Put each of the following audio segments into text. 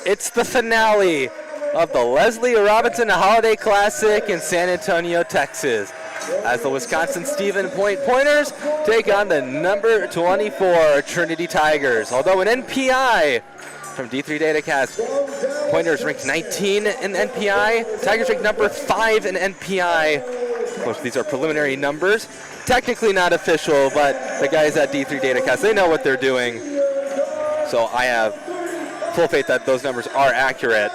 It's the finale of the Leslie Robinson Holiday Classic in San Antonio, Texas, as the Wisconsin-Stephen Point Pointers take on the number 24 Trinity Tigers. Although in NPI, from D3 Datacast, Pointers ranked 19 in NPI, Tigers ranked number 5 in NPI. Of course, these are preliminary numbers. Technically not official, but the guys at D3 Datacast, they know what they're doing. So I have full faith that those numbers are accurate.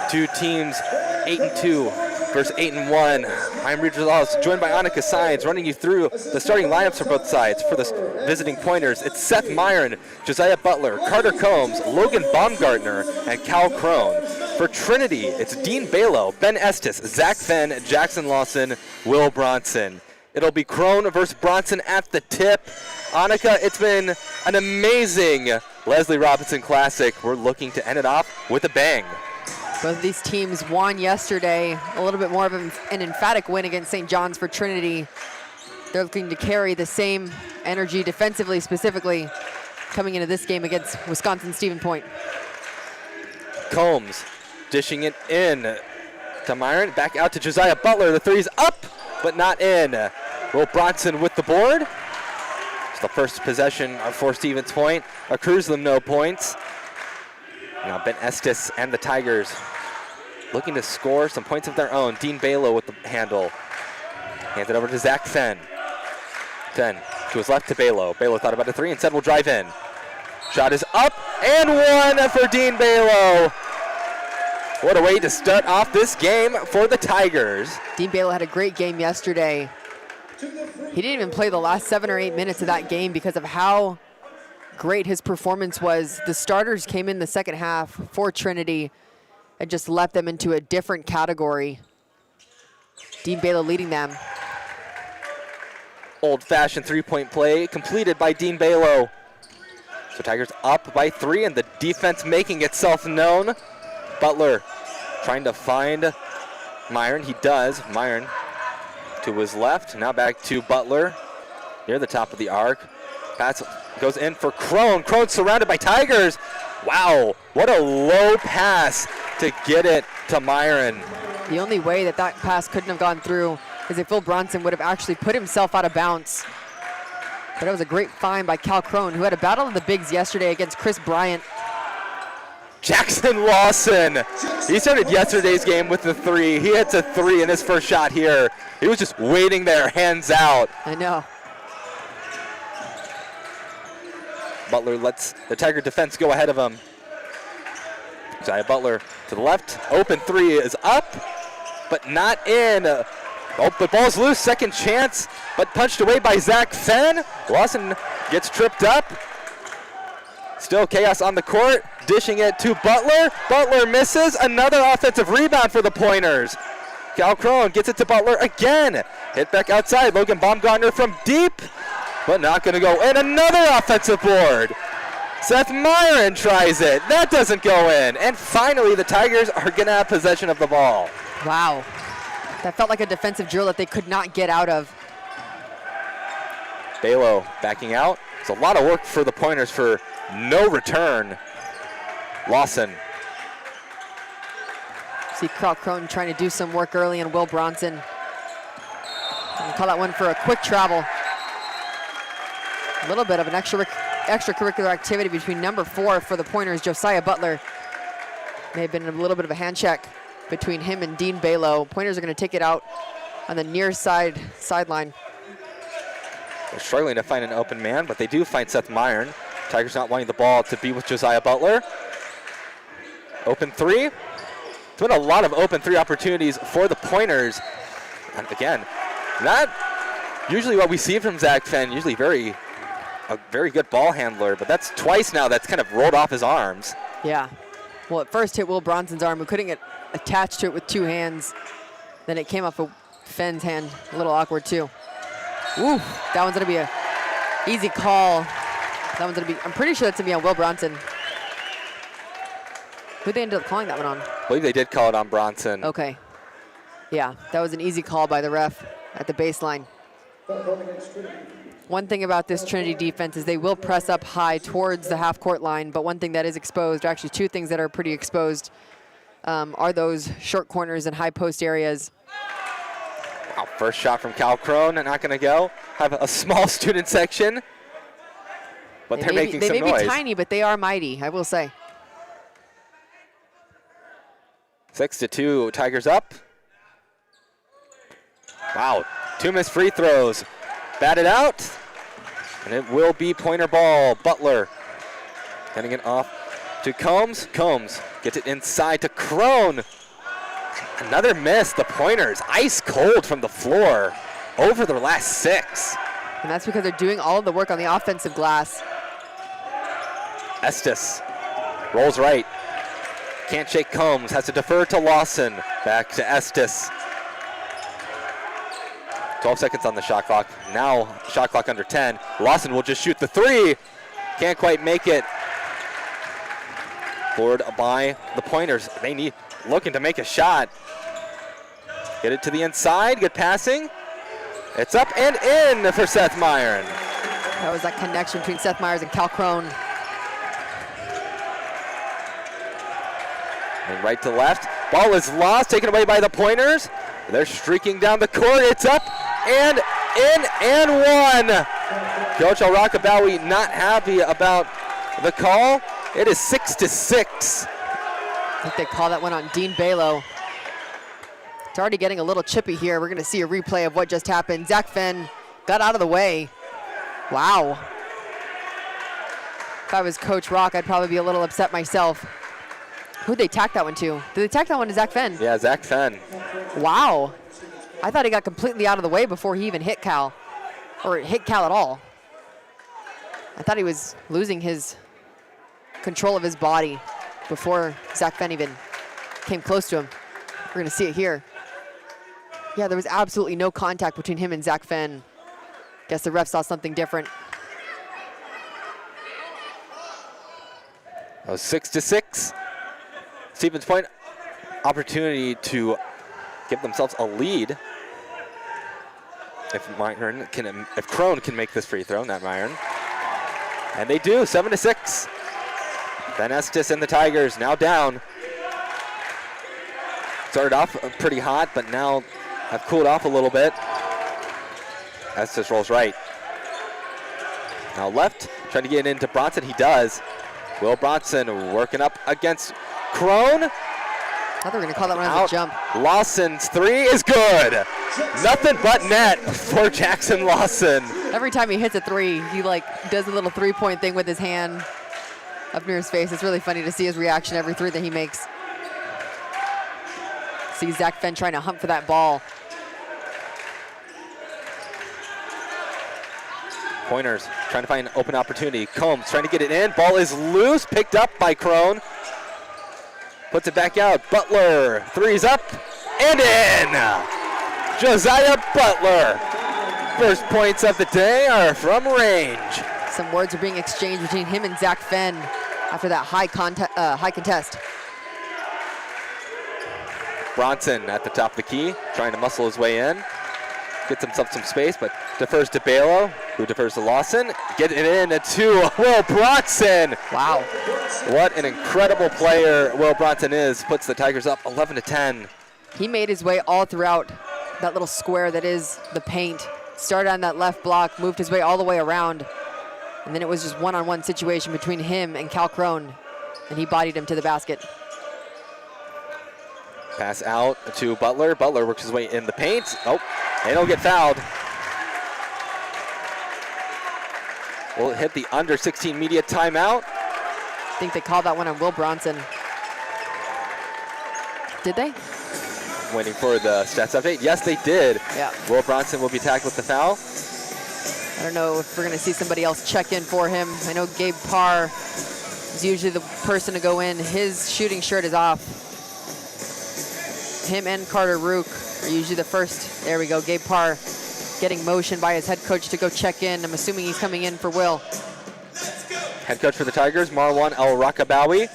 Two teams, 8-2 versus 8-1. I'm Reed Rosales, joined by Annika Sines, running you through the starting lineups for both sides. For the visiting Pointers, it's Seth Myron, Josiah Butler, Carter Combs, Logan Baumgartner, and Cal Crone. For Trinity, it's Dean Balo, Ben Estes, Zach Fenn, Jackson Lawson, Will Bronson. It'll be Crone versus Bronson at the tip. Annika, it's been an amazing Leslie Robinson Classic. We're looking to end it off with a bang. Both of these teams won yesterday. A little bit more of an emphatic win against St. John's for Trinity. They're looking to carry the same energy defensively, specifically, coming into this game against Wisconsin-Stephen Point. Combs dishing it in to Myron. Back out to Josiah Butler. The three's up, but not in. Will Bronson with the board. It's the first possession for Stevens Point. Accrues them no points. Now Ben Estes and the Tigers looking to score some points of their own. Dean Balo with the handle. Hands it over to Zach Fenn. Fenn to his left to Balo. Balo thought about a three and said we'll drive in. Shot is up and one for Dean Balo. What a way to start off this game for the Tigers. Dean Balo had a great game yesterday. He didn't even play the last 7 or 8 minutes of that game because of how great his performance was. The starters came in the second half for Trinity and just left them into a different category. Dean Balo leading them. Old-fashioned three-point play completed by Dean Balo. So Tigers up by 3 and the defense making itself known. Butler trying to find Myron. He does. Myron to his left. Now back to Butler near the top of the arc. Pass goes in for Crone. Crone surrounded by Tigers. Wow, what a low pass to get it to Myron. The only way that that pass couldn't have gone through is if Will Bronson would have actually put himself out of bounds. But it was a great find by Cal Crone, who had a battle of the bigs yesterday against Chris Bryant. Jackson Lawson. He started yesterday's game with the three. He hits a three in his first shot here. He was just waiting there, hands out. I know. Butler lets the Tiger defense go ahead of him. Josiah Butler to the left. Open three is up, but not in. Oh, but ball's loose. Second chance, but punched away by Zach Fenn. Lawson gets tripped up. Still chaos on the court. Dishing it to Butler. Butler misses. Another offensive rebound for the Pointers. Cal Crone gets it to Butler again. Hit back outside. Logan Baumgartner from deep, but not going to go in. Another offensive board. Seth Myron tries it. That doesn't go in. And finally, the Tigers are going to have possession of the ball. Wow. That felt like a defensive drill that they could not get out of. Balo backing out. It's a lot of work for the Pointers for no return. Lawson. See Cal Crone trying to do some work early on Will Bronson. And call that one for a quick travel. A little bit of an extracurricular activity between number 4 for the Pointers, Josiah Butler. May have been a little bit of a hand check between him and Dean Balo. Pointers are going to take it out on the near sideline. They're struggling to find an open man, but they do find Seth Myron. Tigers not wanting the ball to be with Josiah Butler. Open three. It's been a lot of open three opportunities for the Pointers. And again, not usually what we see from Zach Fenn, usually a very good ball handler, but that's twice now that's kind of rolled off his arms. Yeah. Well, it first hit Will Bronson's arm, who couldn't get attached to it with 2 hands. Then it came off of Fenn's hand, a little awkward too. Ooh, that one's gonna be an easy call. That one's gonna be, I'm pretty sure that's gonna be on Will Bronson. Who'd they end up calling that one on? I believe they did call it on Bronson. Okay. Yeah, that was an easy call by the ref at the baseline. One thing about this Trinity defense is they will press up high towards the half-court line, but one thing that is exposed, or actually two things that are pretty exposed, are those short corners and high post areas. Wow, first shot from Cal Crone, not going to go. Have a small student section, but they're making some noise. They may be tiny, but they are mighty, I will say. 6-2, Tigers up. Wow, 2 missed free throws. Batted out, and it will be pointer ball. Butler getting it off to Combs. Combs gets it inside to Crone. Another miss. The pointers ice cold from the floor over their last 6. And that's because they're doing all of the work on the offensive glass. Estes rolls right. Can't shake Combs. Has to defer to Lawson. Back to Estes. 12 seconds on the shot clock. Now shot clock under 10. Lawson will just shoot the 3. Can't quite make it. Forward by the Pointers. They need looking to make a shot. Get it to the inside. Good passing. It's up and in for Seth Myron. That was that connection between Seth Myers and Cal Crone. And right to left. Ball is lost, taken away by the Pointers. They're streaking down the court. It's up and in and one. Coach Al-Rakabawi not happy about the call. It is 6-6. I think they call that one on Dean Balo. It's already getting a little chippy here. We're going to see a replay of what just happened. Zach Fenn got out of the way. Wow. If I was Coach Rock, I'd probably be a little upset myself. Who'd they tack that one to? Did they tack that one to Zach Fenn? Yeah, Zach Fenn. Wow. I thought he got completely out of the way before he even hit Cal, or hit Cal at all. I thought he was losing his control of his body before Zach Fenn even came close to him. We're going to see it here. Yeah, there was absolutely no contact between him and Zach Fenn. Guess the ref saw something different. That was 6-6. Stevens Point, opportunity to give themselves a lead. If Crone can make this free throw, not Myron. And they do, 7-6. Ben Estes and the Tigers now down. Started off pretty hot, but now have cooled off a little bit. Estes rolls right. Now left, trying to get into Bronson, he does. Will Bronson working up against Crone. I thought they were going to call that one as a jump. Lawson's 3 is good. Nothing but net for Jackson Lawson. Every time he hits a 3, he does a little 3-point thing with his hand up near his face. It's really funny to see his reaction every 3 that he makes. See Zach Fenn trying to hunt for that ball. Pointers trying to find an open opportunity. Combs trying to get it in. Ball is loose, picked up by Crone. Puts it back out. Butler, 3's up and in. Josiah Butler. First points of the day are from range. Some words are being exchanged between him and Zach Fenn after that high contest. Bronson at the top of the key, trying to muscle his way in. Gets himself some space, but defers to Balo, who defers to Lawson. Get it in to Will Bronson. Wow. What an incredible player Will Bronson is. Puts the Tigers up 11-10. He made his way all throughout that little square that is the paint. Started on that left block, moved his way all the way around. And then it was just one-on-one situation between him and Cal Crone. And he bodied him to the basket. Pass out to Butler. Butler works his way in the paint. Oh, they don't get fouled. Will hit the under 16 media timeout. I think they called that one on Will Bronson. Did they? Waiting for the stats update. Yes, they did. Yeah. Will Bronson will be tagged with the foul. I don't know if we're going to see somebody else check in for him. I know Gabe Parr is usually the person to go in. His shooting shirt is off. Him and Carter Rook are usually the first. There we go. Gabe Parr getting motion by his head coach to go check in. I'm assuming he's coming in for Will. Head coach for the Tigers, Marwan El-Rakabawi,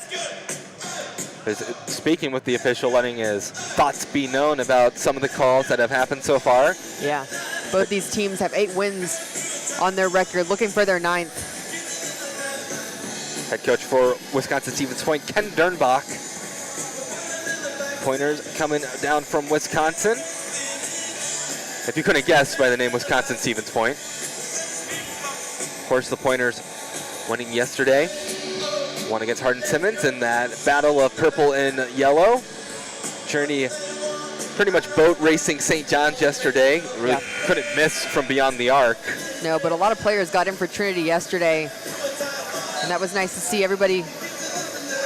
is speaking with the official, letting his thoughts be known about some of the calls that have happened so far. Yeah. Both these teams have 8 wins on their record, looking for their 9th. Head coach for Wisconsin-Stevens Point, Ken Dernbach. Pointers coming down from Wisconsin. If you couldn't guess by the name Wisconsin-Stevens Point. Of course, the Pointers winning yesterday. Won against Hardin-Simmons in that battle of purple and yellow. Trinity pretty much boat racing St. John's yesterday. Really couldn't miss from beyond the arc. No, but a lot of players got in for Trinity yesterday. And that was nice to see everybody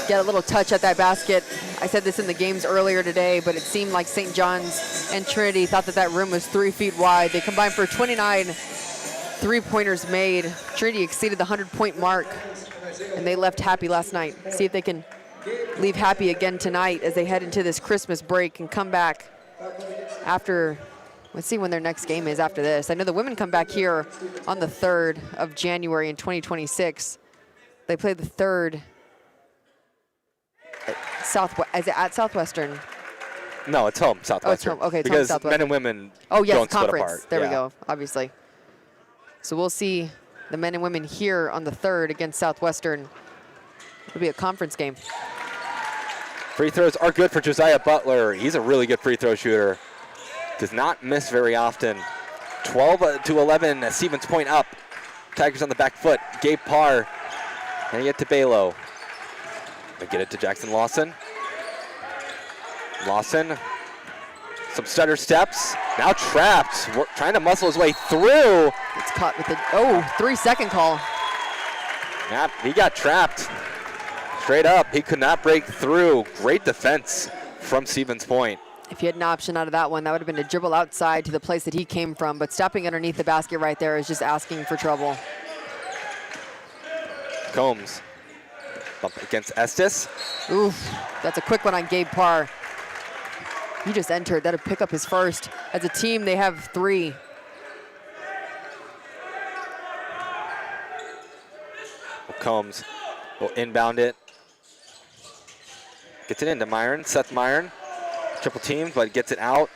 get a little touch at that basket. I said this in the games earlier today, but it seemed like St. John's and Trinity thought that that room was 3 feet wide. They combined for 29 3-pointers made. Trinity exceeded the 100-point mark, and they left happy last night. See if they can leave happy again tonight as they head into this Christmas break and come back after. Let's see when their next game is after this. I know the women come back here on the 3rd of January in 2026. They play the 3rd at Southwestern. No, it's home, Southwestern. Oh, it's home. Okay, it's because home, Southwestern. men and women yes, don't conference. split apart. There we go, obviously. So we'll see the men and women here on the 3rd against Southwestern. It'll be a conference game. Free throws are good for Josiah Butler. He's a really good free throw shooter. Does not miss very often. 12-11, Stevens Point up. Tigers on the back foot. Gabe Parr. And get to Balo. They get it to Jackson Lawson. Lawson. Some stutter steps. Now trapped. Trying to muscle his way through. It's caught with the 3-second call. Yep, he got trapped. Straight up, he could not break through. Great defense from Stevens Point. If he had an option out of that one, that would have been to dribble outside to the place that he came from, but stopping underneath the basket right there is just asking for trouble. Combs up against Estes. Oof, that's a quick one on Gabe Parr. He just entered. That'll pick up his first. As a team, they have 3. Combs will inbound it. Gets it into Myron, Seth Myron. Triple teamed, but gets it out.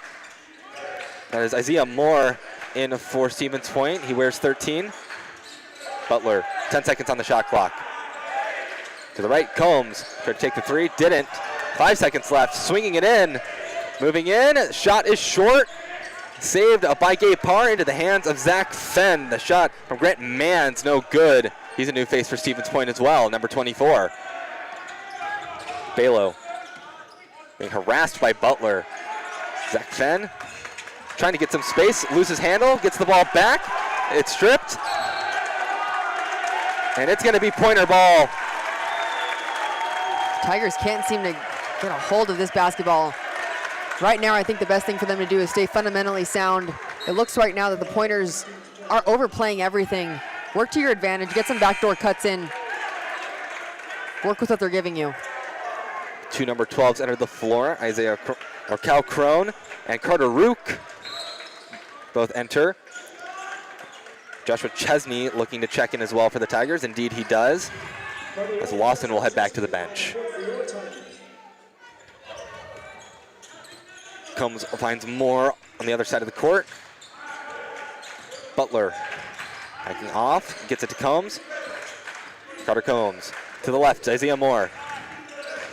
That is Isaiah Moore in for Stevens Point. He wears 13. Butler, 10 seconds on the shot clock. To the right, Combs. Tried to take the 3, didn't. 5 seconds left, swinging it in. Moving in, shot is short. Saved by Gabe Parr into the hands of Zach Fenn. The shot from Grant Mann's no good. He's a new face for Stevens Point as well, number 24. Balo being harassed by Butler. Zach Fenn trying to get some space, loses handle, gets the ball back. It's stripped. And it's going to be Pointer ball. Tigers can't seem to get a hold of this basketball. Right now, I think the best thing for them to do is stay fundamentally sound. It looks right now that the Pointers are overplaying everything. Work to your advantage, get some backdoor cuts in. Work with what they're giving you. 2 number 12s enter the floor. Cal Crone and Carter Rook both enter. Joshua Chesney looking to check in as well for the Tigers. Indeed, he does. As Lawson will head back to the bench. Combs finds Moore on the other side of the court. Butler backing off, gets it to Combs. Carter Combs to the left, Isaiah Moore.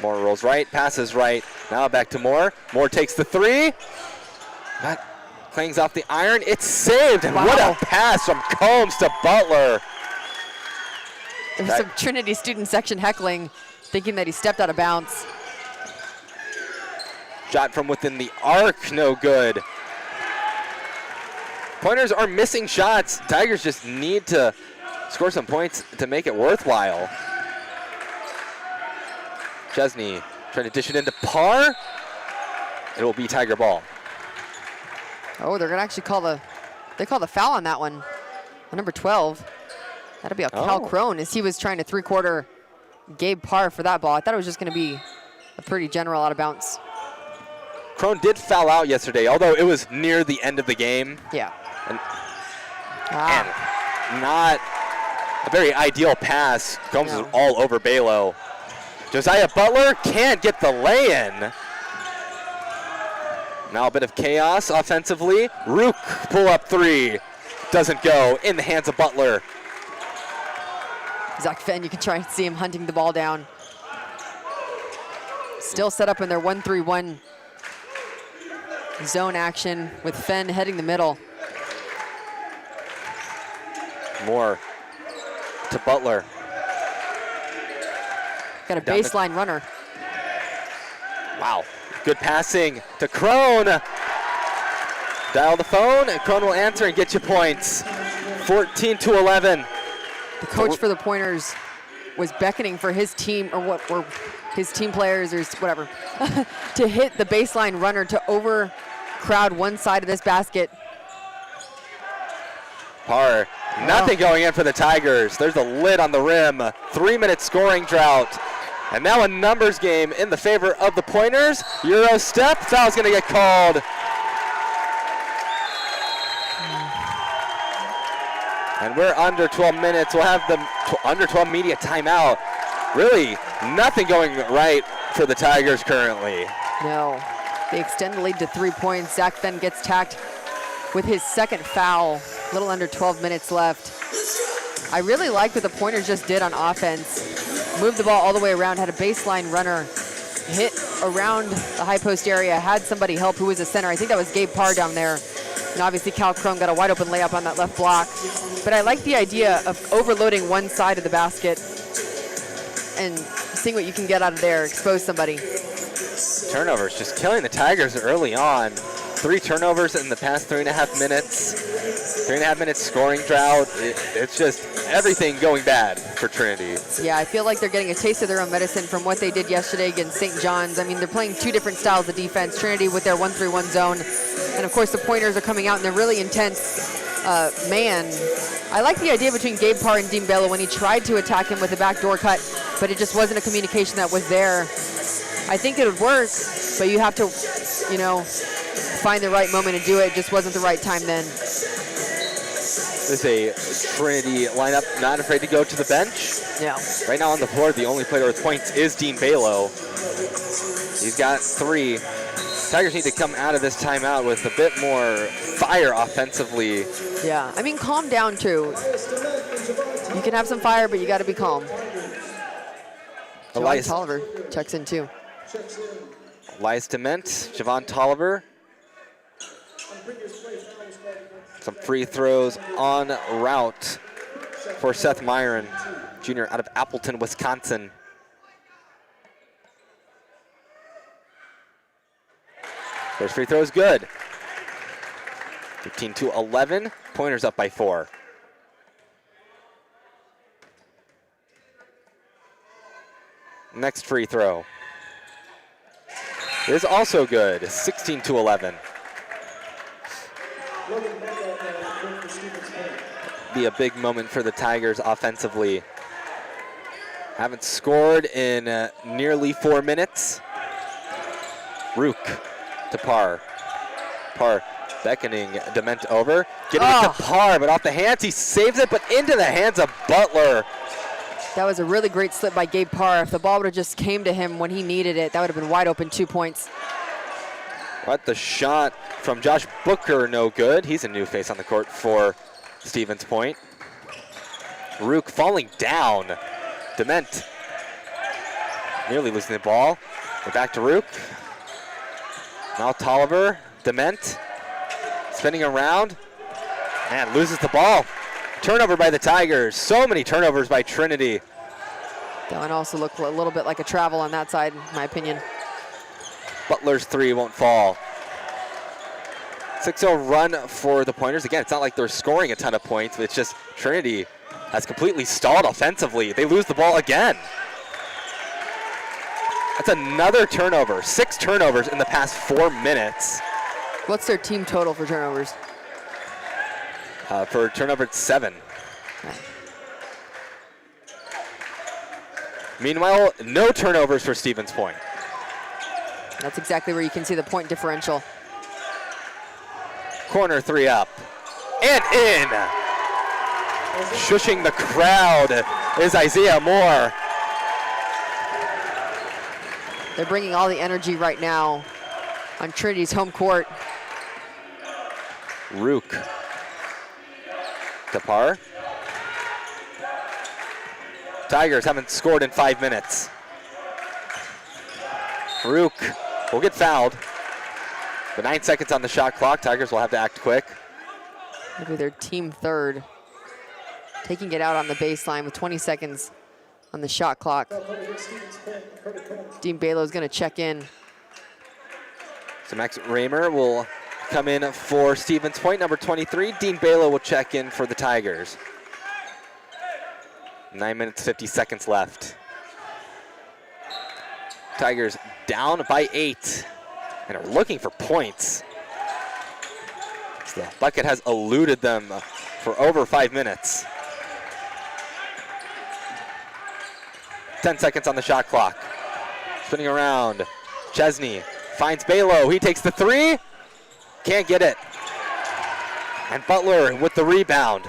Moore rolls right, passes right. Now back to Moore. Moore takes the 3. That clangs off the iron. It's saved, and what a pass from Combs to Butler. There was some Trinity student section heckling, thinking that he stepped out of bounds. Shot from within the arc, no good. Pointers are missing shots. Tigers just need to score some points to make it worthwhile. Chesney trying to dish it into Parr. It will be Tiger ball. Oh, they're gonna actually call the foul on that one. On number 12. That'll be a Cal Crone as he was trying to 3-quarter Gabe Parr for that ball. I thought it was just gonna be a pretty general out of bounds. Crone did foul out yesterday, although it was near the end of the game. Yeah. And not a very ideal pass. Combs is all over Balo. Josiah Butler can't get the lay-in. Now a bit of chaos offensively. Rook pull-up 3. doesn't go in the hands of Butler. Zach Fenn, you can try and see him hunting the ball down. Still set up in their 1-3-1 zone action with Fenn heading the middle. Moore to Butler. Got a baseline runner. Wow, good passing to Crone. Dial the phone, and Crone will answer and get you points. 14-11. The coach for the Pointers was beckoning for his team, or his team players, or whatever, to hit the baseline runner to overcrowd one side of this basket. Parr, nothing going in for the Tigers. There's a lid on the rim. 3-minute scoring drought. And now a numbers game in the favor of the Pointers. Euro step, foul's gonna get called. And we're under 12 minutes. We'll have the under 12 media timeout. Really, nothing going right for the Tigers currently. No, they extend the lead to 3 points. Zach Fenn gets tacked with his second foul. A little under 12 minutes left. I really liked what the Pointers just did on offense. Moved the ball all the way around, had a baseline runner, hit around the high post area, had somebody help who was a center. I think that was Gabe Parr down there. And obviously Cal Crone got a wide open layup on that left block. But I like the idea of overloading one side of the basket and seeing what you can get out of there, expose somebody. Turnovers just killing the Tigers early on. 3 turnovers in the past 3.5 minutes. 3.5 minutes scoring drought. It's just everything going bad for Trinity. Yeah, I feel like they're getting a taste of their own medicine from what they did yesterday against St. John's. I mean, they're playing 2 different styles of defense. Trinity with their 1-3-1 zone. And of course the Pointers are coming out and they're really intense man. I like the idea between Gabe Parr and Dean Bello when he tried to attack him with a backdoor cut, but it just wasn't a communication that was there. I think it would work, but you have to, you know, find the right moment to do it. It just wasn't the right time then. This is a Trinity lineup not afraid to go to the bench. Yeah. Right now on the floor, the only player with points is Dean Bello. He's got 3. Tigers need to come out of this timeout with a bit more fire offensively. Yeah, I mean, calm down too. You can have some fire, but you got to be calm. Javon Tolliver checks in too. Elias Dement, Javon Tolliver. Some free throws en route for Seth Myron, junior out of Appleton, Wisconsin. First free throw is good. 15-11, Pointers up by 4. Next free throw is also good, 16-11. Be a big moment for the Tigers offensively. Haven't scored in nearly 4 minutes. Rook to Parr. Parr beckoning Dement over. Getting it to Parr, but off the hands. He saves it, but into the hands of Butler. That was a really great slip by Gabe Parr. If the ball would have just came to him when he needed it, that would have been wide open 2 points. But the shot from Josh Booker, no good. He's a new face on the court for Stevens Point. Rook falling down. Dement nearly losing the ball. We're back to Rook. Now Tolliver, Dement, spinning around, and loses the ball. Turnover by the Tigers. So many turnovers by Trinity. That one also looked a little bit like a travel on that side, in my opinion. Butler's 3 won't fall. 6-0 run for the Pointers. Again, it's not like they're scoring a ton of points, but it's just Trinity has completely stalled offensively. They lose the ball again. That's another turnover. 6 turnovers in the past 4 minutes. What's their team total for turnovers? For turnover, it's 7. Okay. Meanwhile, no turnovers for Stevens Point. That's exactly where you can see the point differential. Corner 3 up and in. Shushing the crowd is Isaiah Moore. They're bringing all the energy right now on Trinity's home court. Rook to par. Tigers haven't scored in 5 minutes. Rook will get fouled. But 9 seconds on the shot clock. Tigers will have to act quick. Maybe their team third. Taking it out on the baseline with 20 seconds on the shot clock. Dean Balo's going to check in. So Max Raymer will come in for Stevens Point, number 23. Dean Balo will check in for the Tigers. 9 minutes, 50 seconds left. Tigers down by 8 and are looking for points. So the bucket has eluded them for over 5 minutes. 10 seconds on the shot clock. Spinning around. Chesney finds Balo. He takes the three. Can't get it. And Butler with the rebound.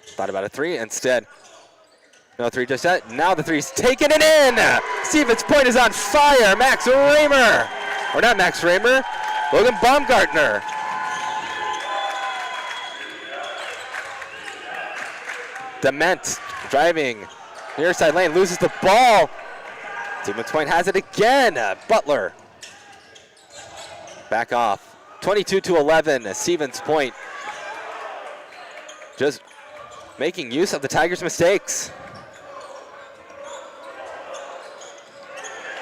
Thought about a three. Instead, no three just yet. Now the three's taken it in. Stevens Point is on fire. Max Raymer. Or not Max Raymer. Logan Baumgartner. Dement driving near side lane, loses the ball. Stevens Point has it again. Butler back off. 22-11. Stevens Point just making use of the Tigers' mistakes.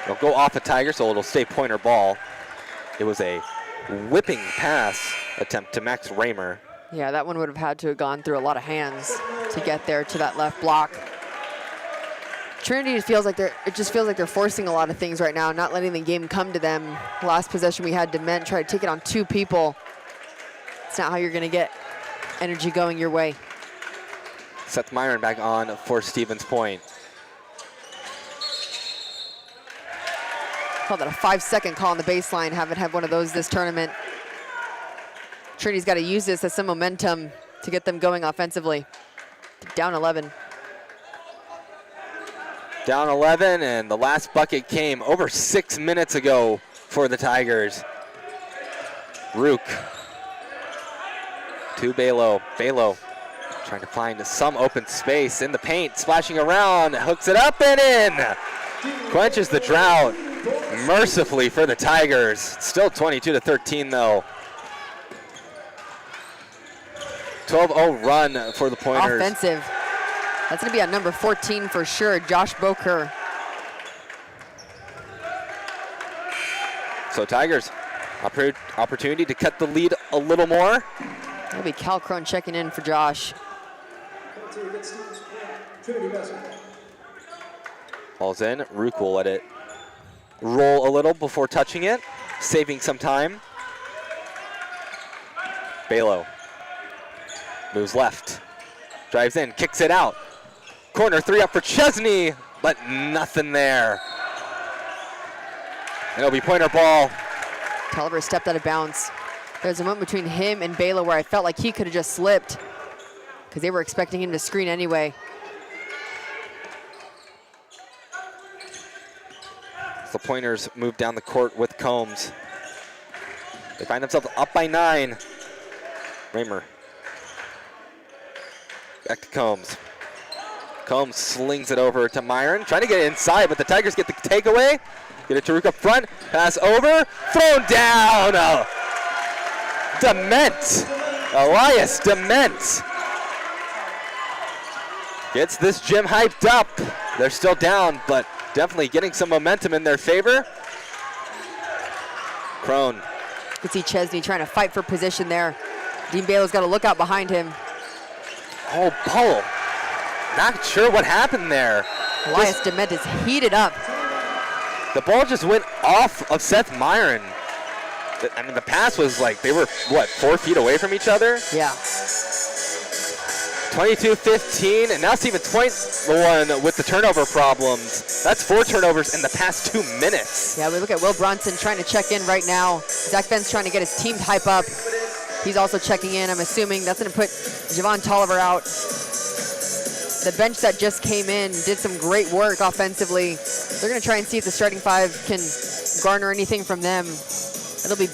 It'll go off the Tigers, so it'll stay pointer ball. It was a whipping pass attempt to Max Raymer. Yeah, that one would have had to have gone through a lot of hands to get there to that left block. Trinity feels like it just feels like they're forcing a lot of things right now, not letting the game come to them. Last possession we had Dement try to take it on 2 people. It's not how you're gonna get energy going your way. Seth Myron back on for Stevens Point. Call that a 5-second call on the baseline. Haven't had one of those this tournament. Trinity's got to use this as some momentum to get them going offensively. Down 11. Down 11, and the last bucket came over 6 minutes ago for the Tigers. Rook to Balo. Balo trying to find some open space in the paint, splashing around, hooks it up and in. Quenches the drought mercifully for the Tigers. Still 22-13 though. 12-0 run for the Pointers. Offensive. That's going to be on number 14 for sure, Josh Boker. So Tigers, opportunity to cut the lead a little more. That'll be Cal Crone checking in for Josh. Ball's in. Rook will let it roll a little before touching it, saving some time. Balo moves left, drives in, kicks it out. Corner three up for Chesney, but nothing there. And it'll be pointer ball. Tolliver stepped out of bounds. There's a moment between him and Balo where I felt like he could have just slipped because they were expecting him to screen anyway. The Pointers move down the court with Combs. They find themselves up by 9. Raymer. Back to Combs. Combs slings it over to Myron, trying to get it inside, but the Tigers get the takeaway. Get it to Rook up front, pass over, thrown down. Dement, Elias Dement. Gets this gym hyped up. They're still down, but definitely getting some momentum in their favor. Crone. You can see Chesney trying to fight for position there. Dean Balo's got to look out behind him. Oh, ball. Not sure what happened there. Elias Dement is heated up. The ball just went off of Seth Myron. I mean, the pass was like, they were, what, 4 feet away from each other? Yeah. 22-15, and now Stevens Point, the one with the turnover problems. That's 4 turnovers in the past 2 minutes. Yeah, we look at Will Brunson trying to check in right now. Zach Fentz trying to get his team hype up. He's also checking in. I'm assuming that's going to put Javon Tolliver out. The bench that just came in did some great work offensively. They're going to try and see if the starting 5 can garner anything from them. It'll be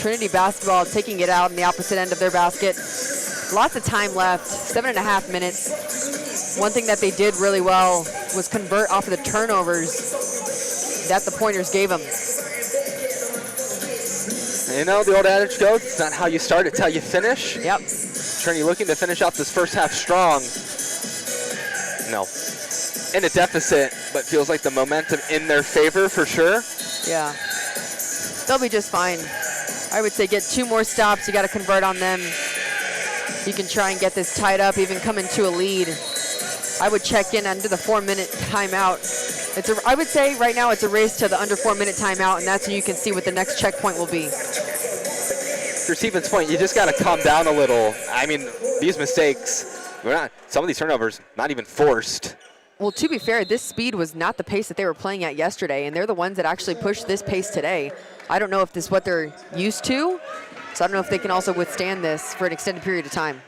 Trinity basketball taking it out in the opposite end of their basket. Lots of time left, 7.5 minutes. One thing that they did really well was convert off of the turnovers that the Pointers gave them. You know, the old adage goes, it's not how you start, it's how you finish. Yep. Trinity looking to finish off this first half strong. No. In a deficit, but feels like the momentum in their favor for sure. Yeah. They'll be just fine. I would say get 2 more stops. You got to convert on them. You can try and get this tied up, even come into a lead. I would check in under the 4-minute timeout. I would say right now it's a race to the under 4-minute timeout, and that's when you can see what the next checkpoint will be. For Stevens Point, you just got to calm down a little. I mean, these mistakes, some of these turnovers, not even forced. Well, to be fair, this speed was not the pace that they were playing at yesterday, and they're the ones that actually pushed this pace today. I don't know if this is what they're used to, so I don't know if they can also withstand this for an extended period of time.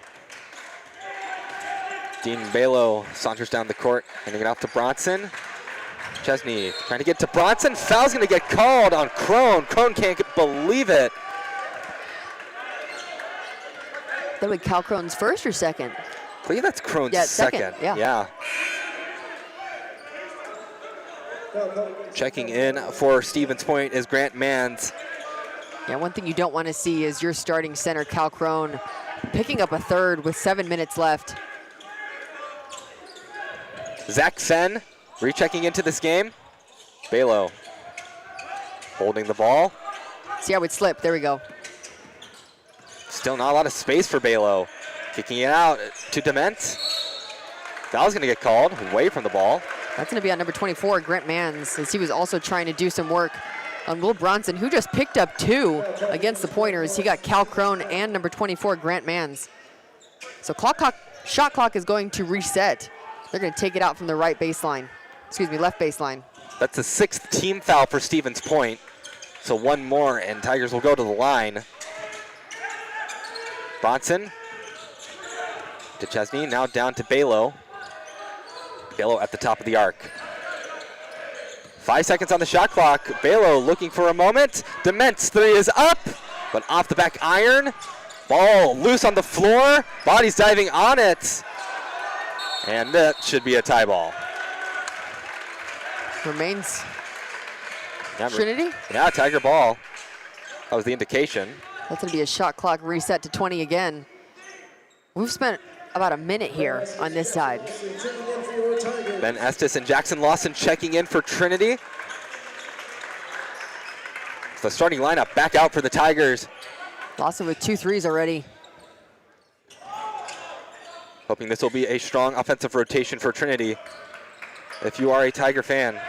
Dean Balo saunters down the court, handing it off to Bronson. Chesney trying to get to Bronson. Foul's going to get called on Crone. Crone can't believe it. That would Cal Crone's first or second? I believe that's Crone's second. Yeah. Checking in for Stevens Point is Grant Manns. Yeah, one thing you don't want to see is your starting center, Cal Crone, picking up a third with 7 minutes left. Zach Fenn rechecking into this game. Balo holding the ball. See how it slipped. There we go. Still not a lot of space for Balo. Kicking it out to Dement. Foul's going to get called away from the ball. That's going to be on number 24, Grant Manns, as he was also trying to do some work on Will Bronson, who just picked up 2 against the Pointers. He got Cal Crone and number 24, Grant Manns. So shot clock is going to reset. They're going to take it out from the left baseline. That's the 6th team foul for Stevens Point. So 1 more and Tigers will go to the line. Bronson to Chesney, now down to Balo. Balo at the top of the arc. 5 seconds on the shot clock. Balo looking for a moment. Dement's 3 is up, but off the back iron. Ball loose on the floor. Body's diving on it. And that should be a tie ball. Remains Trinity? Yeah, Tiger ball. That was the indication. That's going to be a shot clock reset to 20 again. We've spent about a minute here on this side. Ben Estes and Jackson Lawson checking in for Trinity. The starting lineup back out for the Tigers. Lawson with 2 threes already. Hoping this will be a strong offensive rotation for Trinity. If you are a Tiger fan.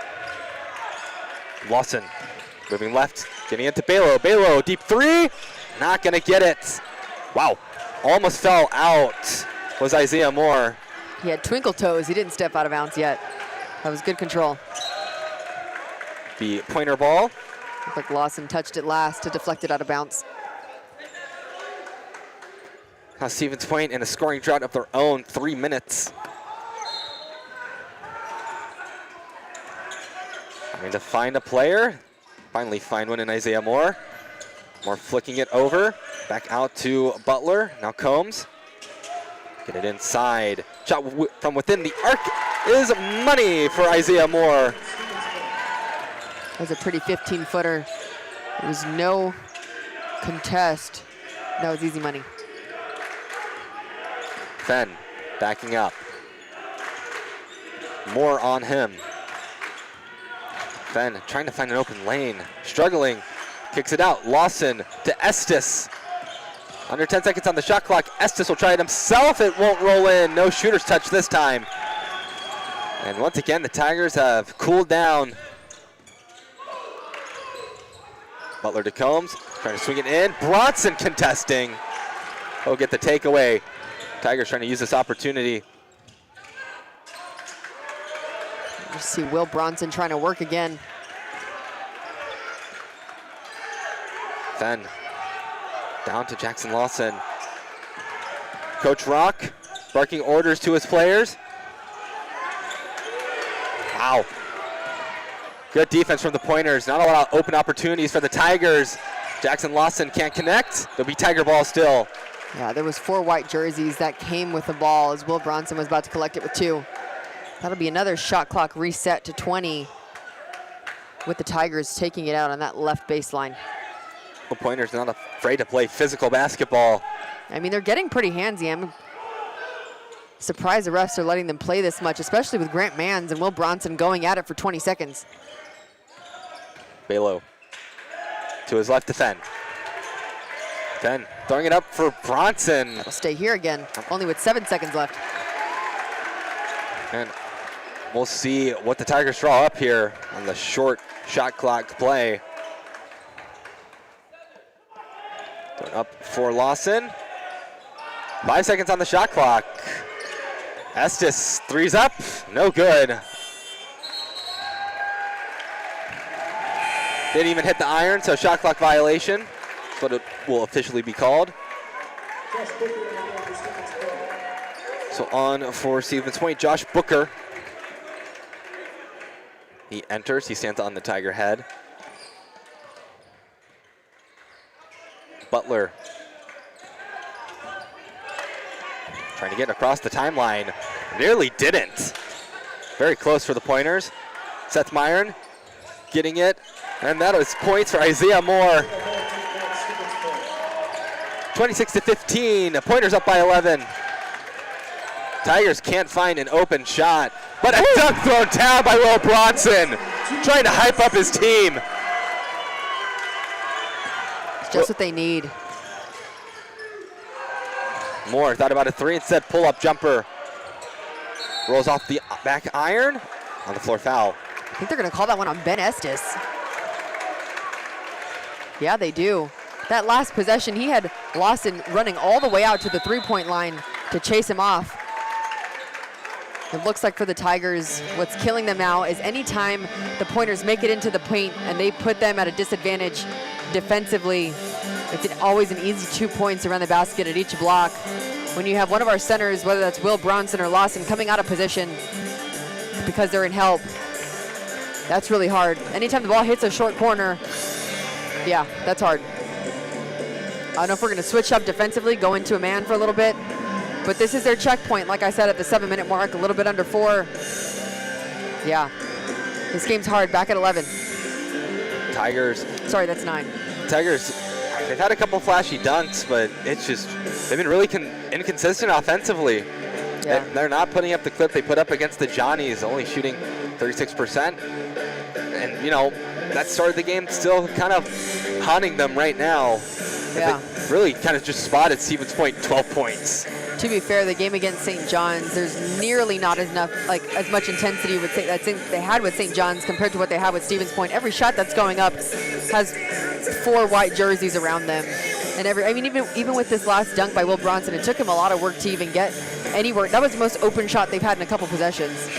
Lawson moving left, getting into Balo. Balo, deep 3, not gonna get it. Wow, almost fell out was Isaiah Moore. He had twinkle toes. He didn't step out of bounds yet. That was good control. The pointer ball. Looked like Lawson touched it last to deflect it out of bounds. Now Stevens Point in a scoring drought of their own, 3 minutes. Trying to find a player. Finally find one in Isaiah Moore. Moore flicking it over. Back out to Butler. Now Combs. Get it inside. Shot from within the arc is money for Isaiah Moore. That was a pretty 15-footer. There was no contest. That was easy money. Fenn backing up. Moore on him. Fenn trying to find an open lane. Struggling. Kicks it out. Lawson to Estes. Under 10 seconds on the shot clock. Estes will try it himself. It won't roll in. No shooter's touch this time. And once again, the Tigers have cooled down. Butler to Combs. Trying to swing it in. Bronson contesting. He'll get the takeaway. Tigers trying to use this opportunity. You see Will Bronson trying to work again. Fenn down to Jackson Lawson. Coach Rock barking orders to his players. Wow. Good defense from the Pointers. Not a lot of open opportunities for the Tigers. Jackson Lawson can't connect. There'll be Tiger ball still. Yeah, there was 4 white jerseys that came with the ball as Will Bronson was about to collect it with 2. That'll be another shot clock reset to 20 with the Tigers taking it out on that left baseline. The Pointers not afraid to play physical basketball. I mean, they're getting pretty handsy. I'm surprised the refs are letting them play this much, especially with Grant Manns and Will Bronson going at it for 20 seconds. Balo to his left to Fenn. Fenn throwing it up for Bronson. That'll stay here again, only with 7 seconds left. And we'll see what the Tigers draw up here on the short shot clock play. Going up for Lawson. 5 seconds on the shot clock. Estes threes up, no good. Didn't even hit the iron, so shot clock violation. That's what it will officially be called. So on for Stevens Point, Josh Booker. He enters, he stands on the Tiger head. Butler trying to get across the timeline. Nearly didn't. Very close for the Pointers. Seth Myron getting it. And that is points for Isaiah Moore. 26-15. Pointers up by 11. Tigers can't find an open shot. But a dunk thrown down by Will Bronson. Trying to hype up his team. It's just what they need. Moore thought about a 3, instead pull-up jumper. Rolls off the back iron. On the floor foul. I think they're going to call that one on Ben Estes. Yeah, they do. That last possession, he had Lawson running all the way out to the three-point line to chase him off. It looks like for the Tigers, what's killing them now is anytime the Pointers make it into the paint and they put them at a disadvantage defensively, it's always an easy 2 points around the basket at each block. When you have one of our centers, whether that's Will Bronson or Lawson, coming out of position because they're in help, that's really hard. Anytime the ball hits a short corner, yeah, that's hard. I don't know if we're going to switch up defensively, go into a man for a little bit, but this is their checkpoint, like I said, at the 7-minute mark, a little bit under 4. Yeah, this game's hard, back at 11. Tigers. Sorry, that's 9. Tigers, they've had a couple flashy dunks, but it's just, they've been really inconsistent offensively. Yeah. They're not putting up the clip they put up against the Johnnies, only shooting 36%. And, you know, that started the game still kind of haunting them right now. Yeah. They really kind of just spotted Stevens Point 12 points. To be fair, the game against St. John's, there's nearly not as much intensity with they had with St. John's compared to what they had with Stevens Point. Every shot that's going up has 4 white jerseys around them. And even with this last dunk by Will Bronson, it took him a lot of work to even get anywhere. That was the most open shot they've had in a couple possessions.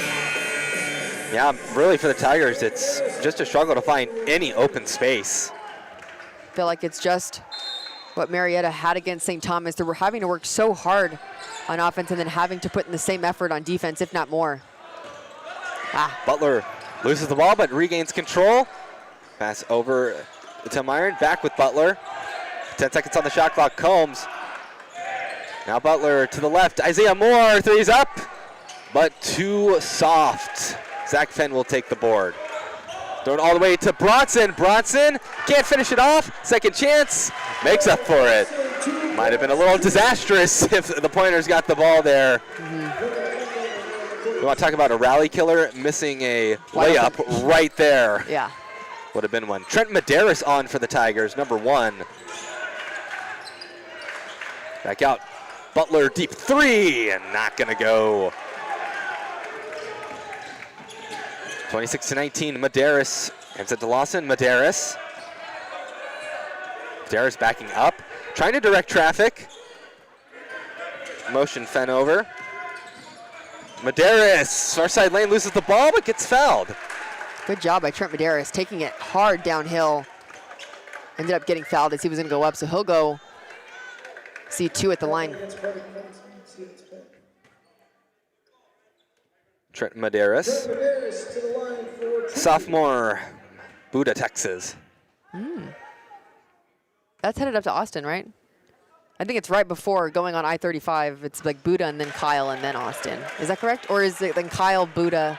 Yeah, really for the Tigers, it's just a struggle to find any open space. I feel like it's just what Marietta had against St. Thomas. They were having to work so hard on offense and then having to put in the same effort on defense, if not more. Butler loses the ball, but regains control. Pass over to Myron, back with Butler. 10 seconds on the shot clock, Combs. Now Butler to the left, Isaiah Moore, threes up, but too soft. Zach Fenn will take the board. Thrown all the way to Bronson. Bronson can't finish it off. Second chance, makes up for it. Might have been a little disastrous if the Pointers got the ball there. We want to talk about a rally killer, missing a layup right there. Yeah. Would have been one. Trent Medeiros on for the Tigers, number 1. Back out, Butler, deep 3, and not gonna go. 26-19, Medeiros hands it to Lawson. Medeiros backing up, trying to direct traffic. Motion Fenn over. Medeiros, far side lane, loses the ball, but gets fouled. Good job by Trent Medeiros, taking it hard downhill. Ended up getting fouled as he was gonna go up, so he'll go see 2 at the line. Trent Medeiros, sophomore, Buda, Texas. That's headed up to Austin, right? I think it's right before going on I-35. It's like Buda and then Kyle and then Austin. Is that correct? Or is it then Kyle, Buda?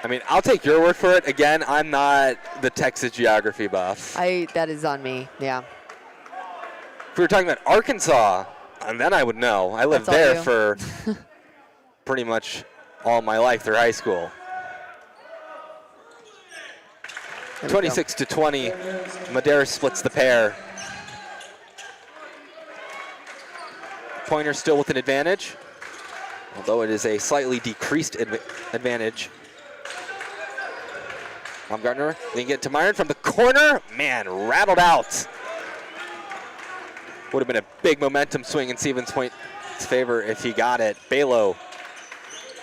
I mean, I'll take your word for it. Again, I'm not the Texas geography buff. That is on me, yeah. If we were talking about Arkansas, and then I would know. I lived there for pretty much all my life through high school. 26-20, Madera splits the pair. Pointer still with an advantage, although it is a slightly decreased advantage. Baumgartner, they get to Myron from the corner. Man, rattled out. Would have been a big momentum swing in Stevens Point's favor if he got it. Balo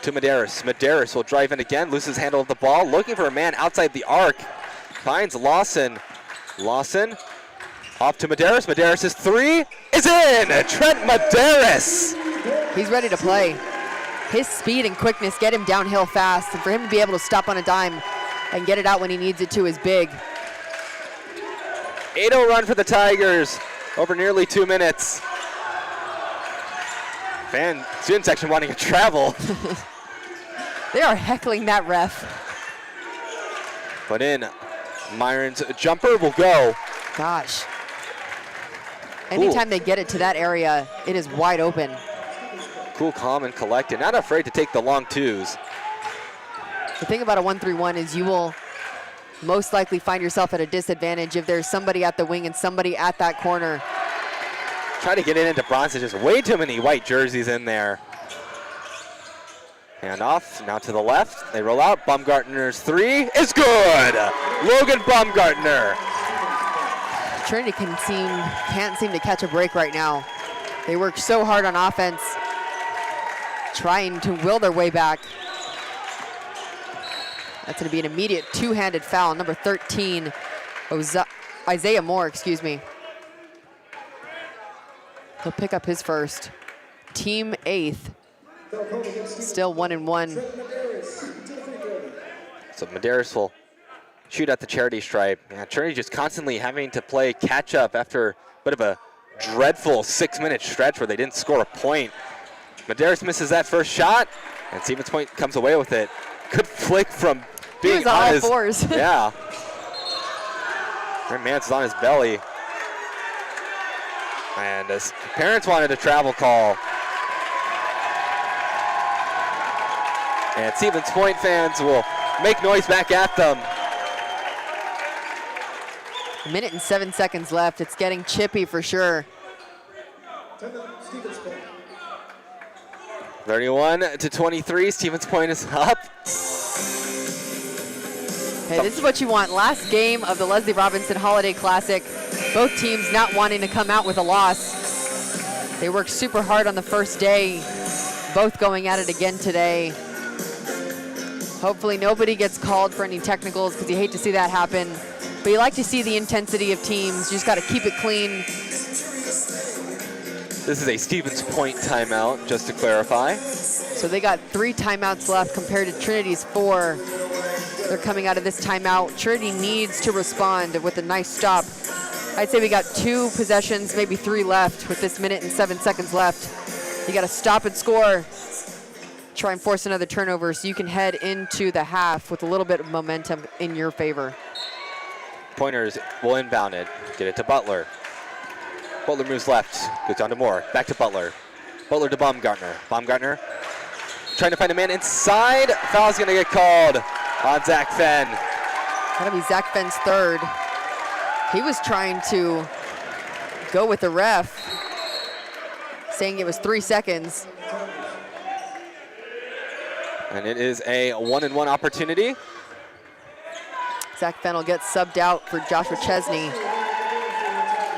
to Medeiros. Medeiros will drive in again, loses handle of the ball, looking for a man outside the arc. Finds Lawson. Lawson off to Medeiros. Medeiros' three is in! Trent Medeiros! He's ready to play. His speed and quickness get him downhill fast, and for him to be able to stop on a dime and get it out when he needs it to is big. 8-0 run for the Tigers over nearly 2 minutes. Student section wanting to travel. They are heckling that ref. But in, Myron's jumper will go. Gosh. Anytime they get it to that area, it is wide open. Cool, calm, and collected. Not afraid to take the long twos. The thing about a 1-3-1 is you will most likely find yourself at a disadvantage if there's somebody at the wing and somebody at that corner. Try to get it into Bronson. Just way too many white jerseys in there. Hand off, now to the left. They roll out. Baumgartner's three is good. Logan Baumgartner. Trinity can't seem to catch a break right now. They work so hard on offense, trying to will their way back. That's going to be an immediate two-handed foul. Number 13, Isaiah Moore, excuse me. He'll pick up his first. Team 8th. Still 1-1. So Medeiros will shoot at the charity stripe. Yeah, Trinity just constantly having to play catch up after a bit of a dreadful 6-minute stretch where they didn't score a point. Medeiros misses that first shot, and Stevens Point comes away with it. Good flick from being he was on all fours. Yeah. Man's on his belly. And his parents wanted a travel call. And Stevens Point fans will make noise back at them. 1 minute and 7 seconds left. It's getting chippy for sure. 31-23, Stevens Point is up. Hey, this is what you want. Last game of the Leslie Robinson Holiday Classic. Both teams not wanting to come out with a loss. They worked super hard on the first day, both going at it again today. Hopefully nobody gets called for any technicals because you hate to see that happen. But you like to see the intensity of teams. You just got to keep it clean. This is a Stevens Point timeout, just to clarify. So they got 3 timeouts left compared to Trinity's 4. They're coming out of this timeout. Trinity needs to respond with a nice stop. I'd say we got 2 possessions, maybe 3 left with this 1 minute and 7 seconds left. You got to stop and score. Try and force another turnover so you can head into the half with a little bit of momentum in your favor. Pointers will inbound it. Get it to Butler. Butler moves left. Goes down to Moore. Back to Butler. Butler to Baumgartner. Baumgartner trying to find a man inside. Foul's going to get called on Zach Fenn. That'll be Zach Fenn's 3rd. He was trying to go with the ref, saying it was 3 seconds. And it is a 1-and-1 opportunity. Zach Fenn will get subbed out for Joshua Chesney.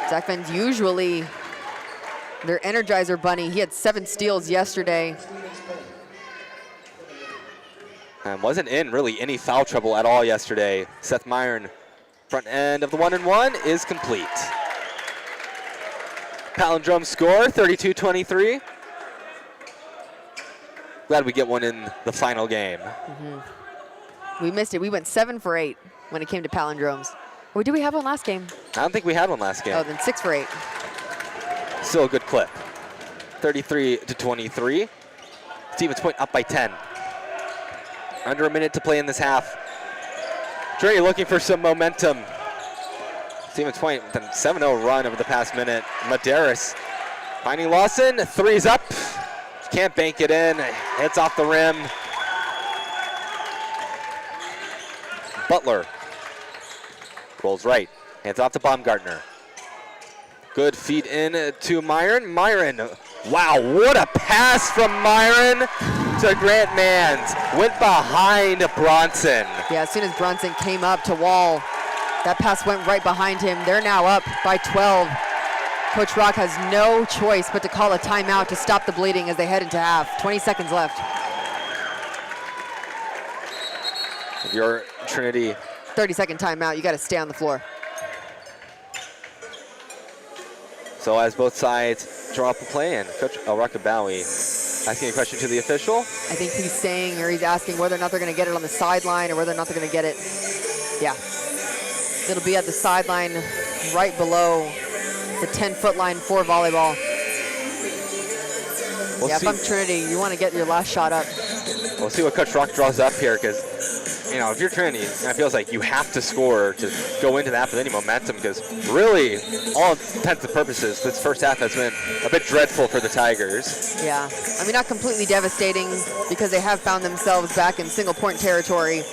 Zach Fenn's usually their Energizer bunny. He had 7 steals yesterday. And wasn't in really any foul trouble at all yesterday. Seth Myron, front end of the 1-and-1 is complete. Palindrome score, 32-23. Glad we get one in the final game. We missed it. We went 7 for 8 when it came to palindromes. Or did we have one last game? I don't think we had one last game. Oh, then 6 for 8. Still a good clip. 33-23. Stevens Point up by 10. Under a minute to play in this half. Trinity looking for some momentum. Stevens Point with a 7-0 run over the past minute. Medeiros finding Lawson. Three's up. Can't bank it in. Hits off the rim. Butler rolls right. Hands off to Baumgartner. Good feed in to Myron. Myron, wow, what a pass from Myron to Grant Manns. Went behind Bronson. Yeah, as soon as Bronson came up to Wall, that pass went right behind him. They're now up by 12. Coach Rock has no choice but to call a timeout to stop the bleeding as they head into half. 20 seconds left. If you're Trinity. 30-second timeout, you got to stay on the floor. So as both sides draw up a play, and Coach Rockabowie asking a question to the official. I think he's saying, or he's asking whether or not they're going to get it on the sideline or whether or not they're going to get it. Yeah. It'll be at the sideline right below the 10-foot line for volleyball. If I'm Trinity, you want to get your last shot up. We'll see what Coach Rock draws up here, because, you know, if you're Trinity, it feels like you have to score to go into that with any momentum, because really, all intents and purposes, this first half has been a bit dreadful for the Tigers. Yeah, I mean, not completely devastating, because they have found themselves back in single-point territory,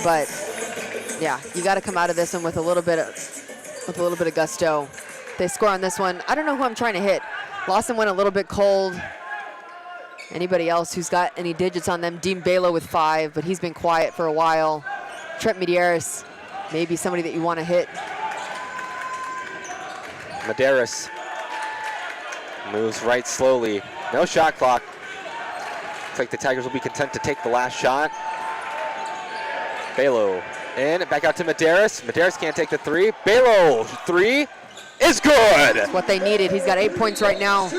but yeah, you got to come out of this one with a little bit of gusto. They score on this one. I don't know who I'm trying to hit. Lawson went a little bit cold. Anybody else who's got any digits on them? Dean Balo with 5, but he's been quiet for a while. Trent Medeiros, maybe somebody that you want to hit. Medeiros moves right slowly. No shot clock. Looks like the Tigers will be content to take the last shot. Balo in, back out to Medeiros. Medeiros can't take the 3. Balo, 3 is good. That's what they needed. He's got 8 points right now.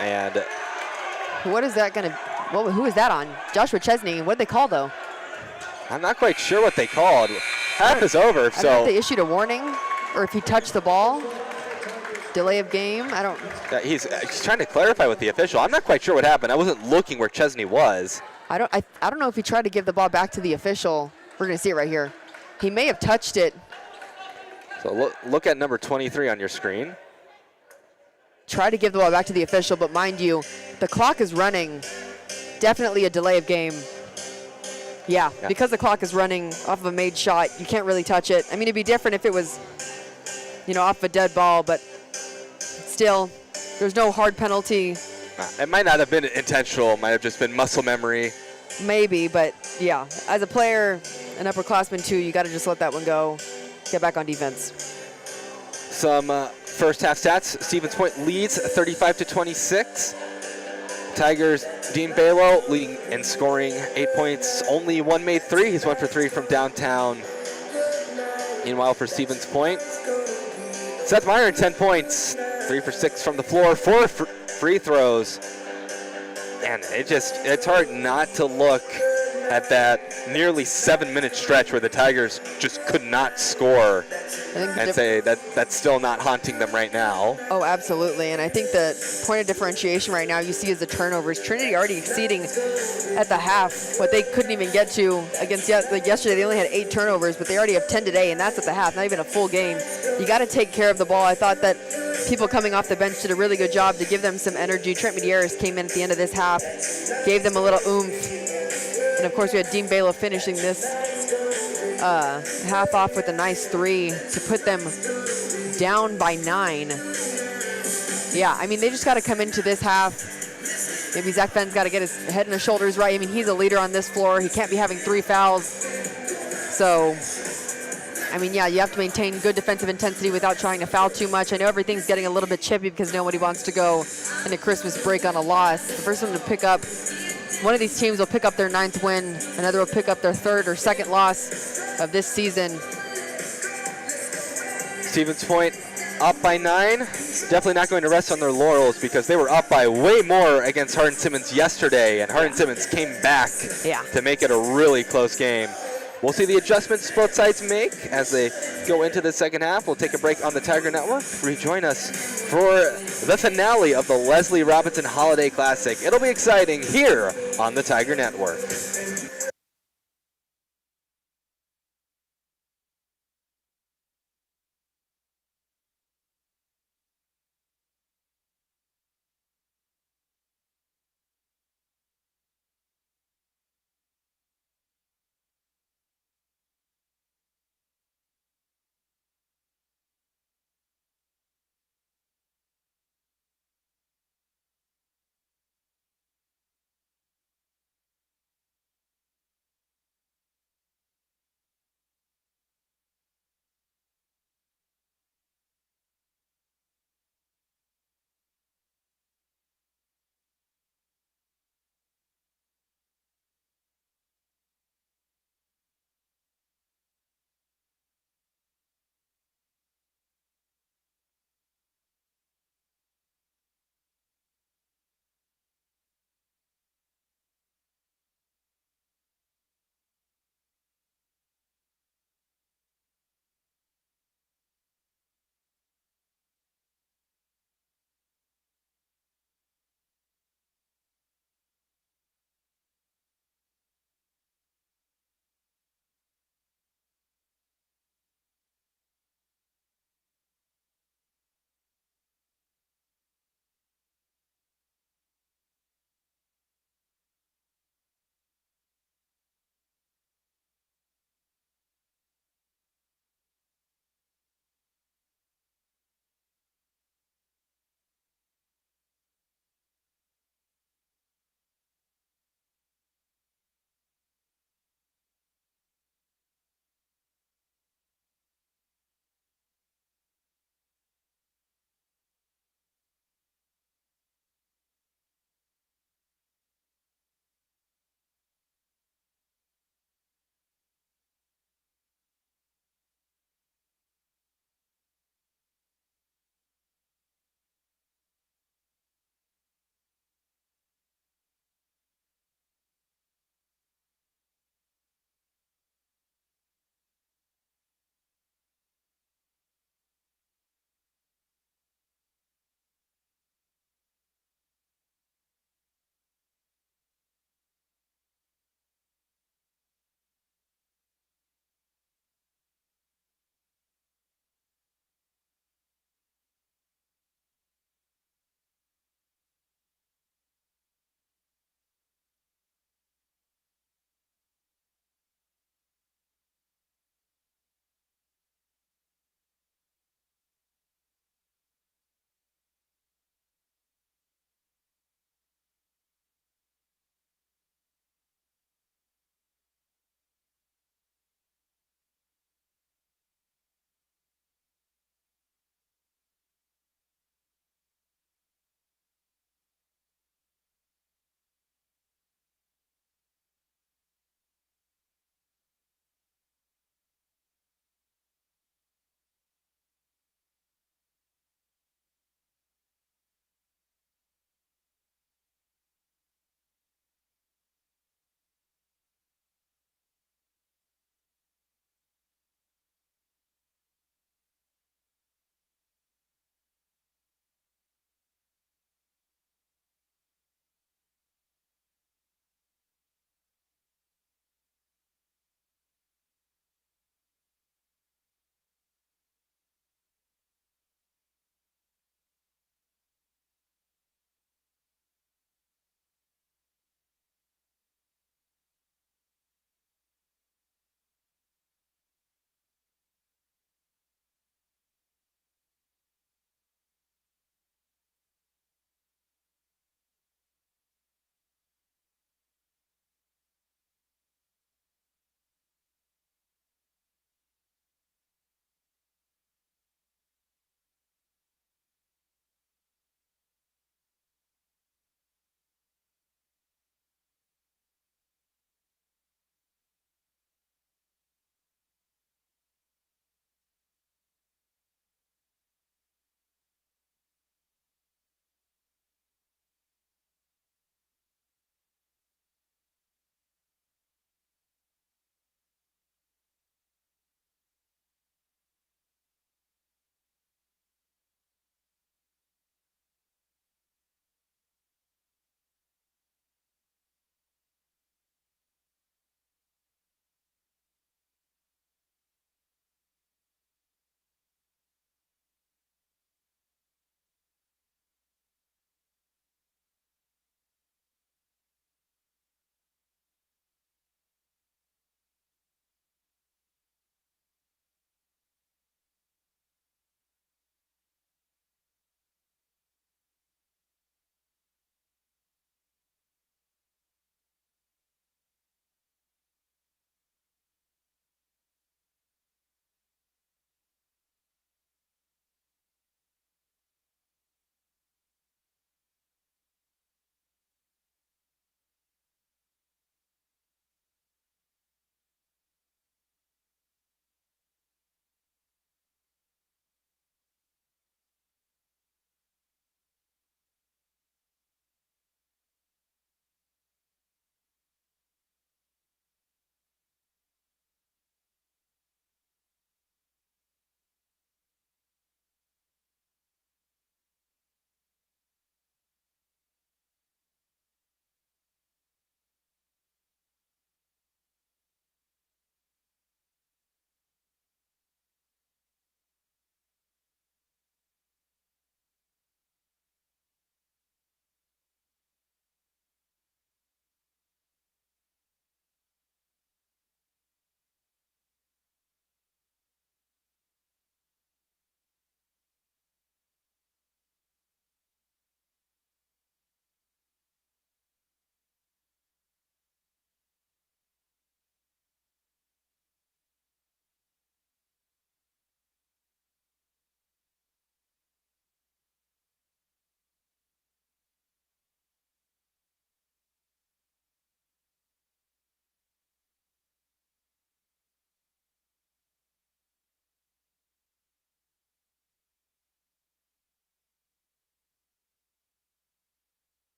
And what is that going to, who is that on? Joshua Chesney. What did they call, though? I'm not quite sure what they called. Half is over, so. I don't know if they issued a warning or if he touched the ball. Delay of game, I don't. He's trying to clarify with the official. I'm not quite sure what happened. I wasn't looking where Chesney was. I don't know if he tried to give the ball back to the official. We're going to see it right here. He may have touched it. So look at number 23 on your screen. Try to give the ball back to the official, but mind you, the clock is running. Definitely a delay of game. Yeah, because the clock is running off of a made shot, you can't really touch it. I mean, it'd be different if it was, off a dead ball, but still, there's no hard penalty. It might not have been intentional. It might have just been muscle memory. Maybe, but yeah, as a player, an upperclassman too, you got to just let that one go. Get back on defense. Some first half stats. Stevens Point leads 35-26. Tigers, Dean Balo leading and scoring 8 points. Only one made 3. He's 1 for 3 from downtown. Meanwhile, for Stevens Point, Seth Myron, 10 points, 3 for 6 from the floor, 4 free throws. And it's hard not to look at that nearly 7-minute stretch where the Tigers just could not score and say that that's still not haunting them right now. Oh, absolutely. And I think the point of differentiation right now you see is the turnovers. Trinity already exceeding at the half what they couldn't even get to against yesterday. They only had 8 turnovers, but they already have 10 today, and that's at the half, not even a full game. You got to take care of the ball. I thought that people coming off the bench did a really good job to give them some energy. Trent Medeiros came in at the end of this half, gave them a little oomph. And of course, we had Dean Balo finishing this half off with a nice 3 to put them down by 9. Yeah, I mean, they just got to come into this half. Maybe Zach Fenn's got to get his head and his shoulders right. I mean, he's a leader on this floor. He can't be having 3 fouls. So, I mean, yeah, you have to maintain good defensive intensity without trying to foul too much. I know everything's getting a little bit chippy because nobody wants to go into Christmas break on a loss. The first one to pick up, one of these teams will pick up their 9th win. Another will pick up their 3rd or 2nd loss of this season. Stevens Point up by 9. Definitely not going to rest on their laurels because they were up by way more against Hardin-Simmons yesterday, and Hardin-Simmons came back to make it a really close game. We'll see the adjustments both sides make as they go into the second half. We'll take a break on the Tiger Network. Rejoin us for the finale of the Leslie Robinson Holiday Classic. It'll be exciting here on the Tiger Network.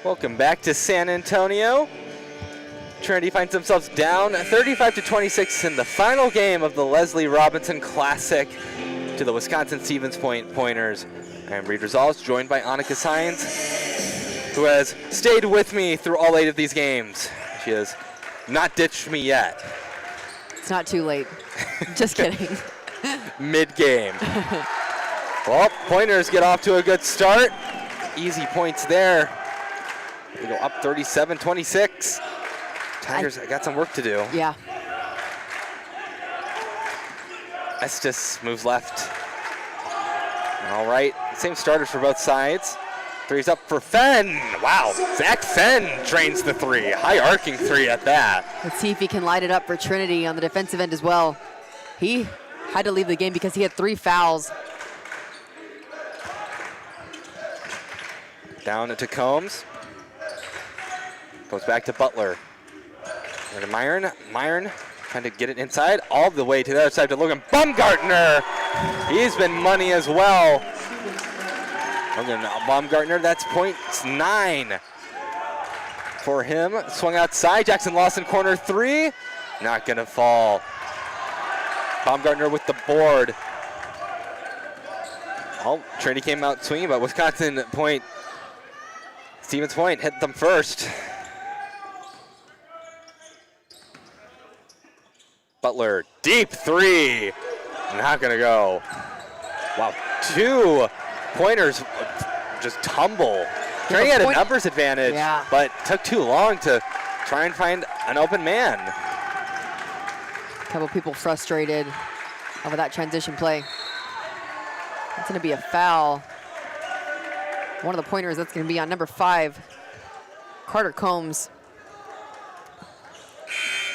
Welcome back to San Antonio. Trinity finds themselves down 35-26 in the final game of the Leslie Robinson Classic to the Wisconsin-Stevens Point Pointers. I'm Reed Rosales, joined by Annika Sines, who has stayed with me through all 8 of these games. She has not ditched me yet. It's not too late. Just kidding. Mid-game. Well, Pointers get off to a good start. Easy points there. We go up 37-26. Tigers got some work to do. Yeah. Estes moves left. All right, same starters for both sides. Three's up for Fenn. Wow, Zach Fenn drains the 3. High arcing 3 at that. Let's see if he can light it up for Trinity on the defensive end as well. He had to leave the game because he had 3 fouls. Down into Combs. Goes back to Butler. And Myron. Myron trying to get it inside, all the way to the other side to Logan Baumgartner. He's been money as well. Logan Baumgartner, that's points 9 for him. Swung outside, Jackson Lawson corner 3. Not gonna fall. Baumgartner with the board. Oh, Trinity came out swinging, but Wisconsin Point, Stevens Point hit them first. Butler, deep 3. Not gonna go. Wow, 2 Pointers just tumble. Trinity had a numbers advantage, but took too long to try and find an open man. A couple people frustrated over that transition play. It's gonna be a foul. One of the Pointers, that's gonna be on number 5, Carter Combs.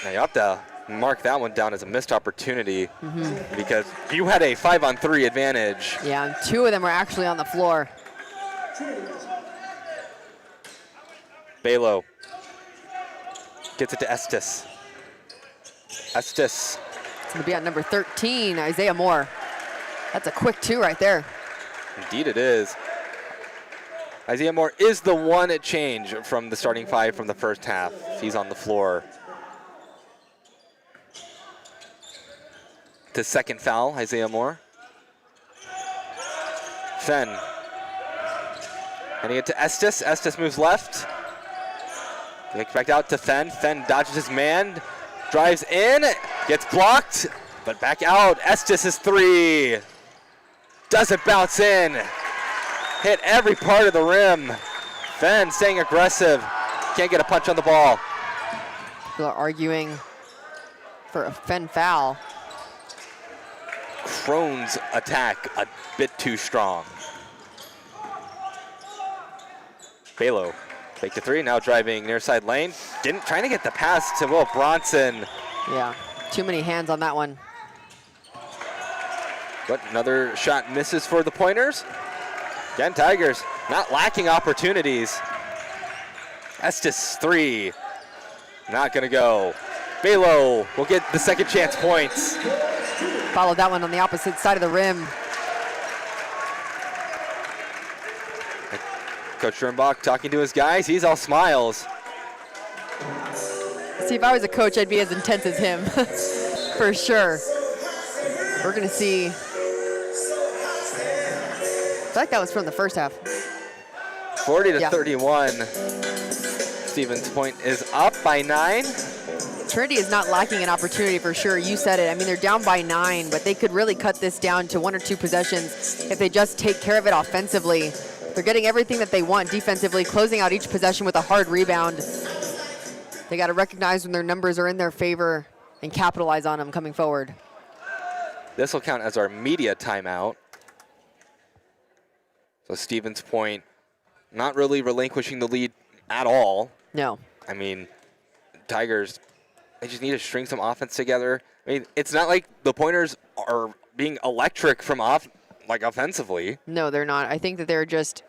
Now you have to mark that one down as a missed opportunity because you had a 5-on-3 advantage. Yeah, and 2 of them were actually on the floor. Balo gets it to Estes. Estes. It's gonna be on number 13, Isaiah Moore. That's a quick 2 right there. Indeed it is. Isaiah Moore is the one change from the starting 5 from the first half. He's on the floor. The second foul, Isaiah Moore. Fenn. Handing it to Estes. Estes moves left. Gets back out to Fenn. Fenn dodges his man. Drives in. Gets blocked. But back out. Estes' 3. Doesn't bounce in. Hit every part of the rim. Fenn staying aggressive. Can't get a punch on the ball. People are arguing for a Fenn foul. Crone's attack a bit too strong. Balo, fake to 3, now driving near side lane. Trying to get the pass to Will Bronson. Yeah, too many hands on that one. But another shot misses for the Pointers. Again, Tigers not lacking opportunities. Estes 3, not gonna go. Balo will get the second chance points. Followed that one on the opposite side of the rim. Coach Schirnbach talking to his guys. He's all smiles. See, if I was a coach, I'd be as intense as him, for sure. We're gonna see. I feel like that was from the first half. 40-31. Stevens Point is up by 9. Trinity is not lacking an opportunity for sure. You said it. I mean, they're down by 9, but they could really cut this down to 1 or 2 possessions if they just take care of it offensively. They're getting everything that they want defensively, closing out each possession with a hard rebound. They got to recognize when their numbers are in their favor and capitalize on them coming forward. This will count as our media timeout. So Stevens Point not really relinquishing the lead at all. No. I mean, Tigers, they just need to string some offense together. I mean, it's not like the Pointers are being electric from offensively. No, they're not. I think that they're just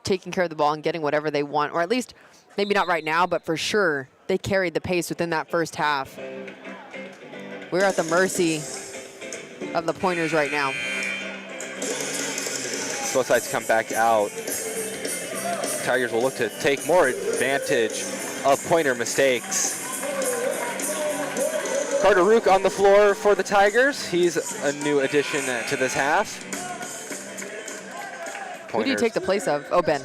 taking care of the ball and getting whatever they want, or at least maybe not right now, but for sure they carried the pace within that first half. We're at the mercy of the Pointers right now. Both sides come back out. Tigers will look to take more advantage of pointer mistakes. Carter Rook on the floor for the Tigers. He's a new addition to this half. Who do you take the place of? Oh, Ben.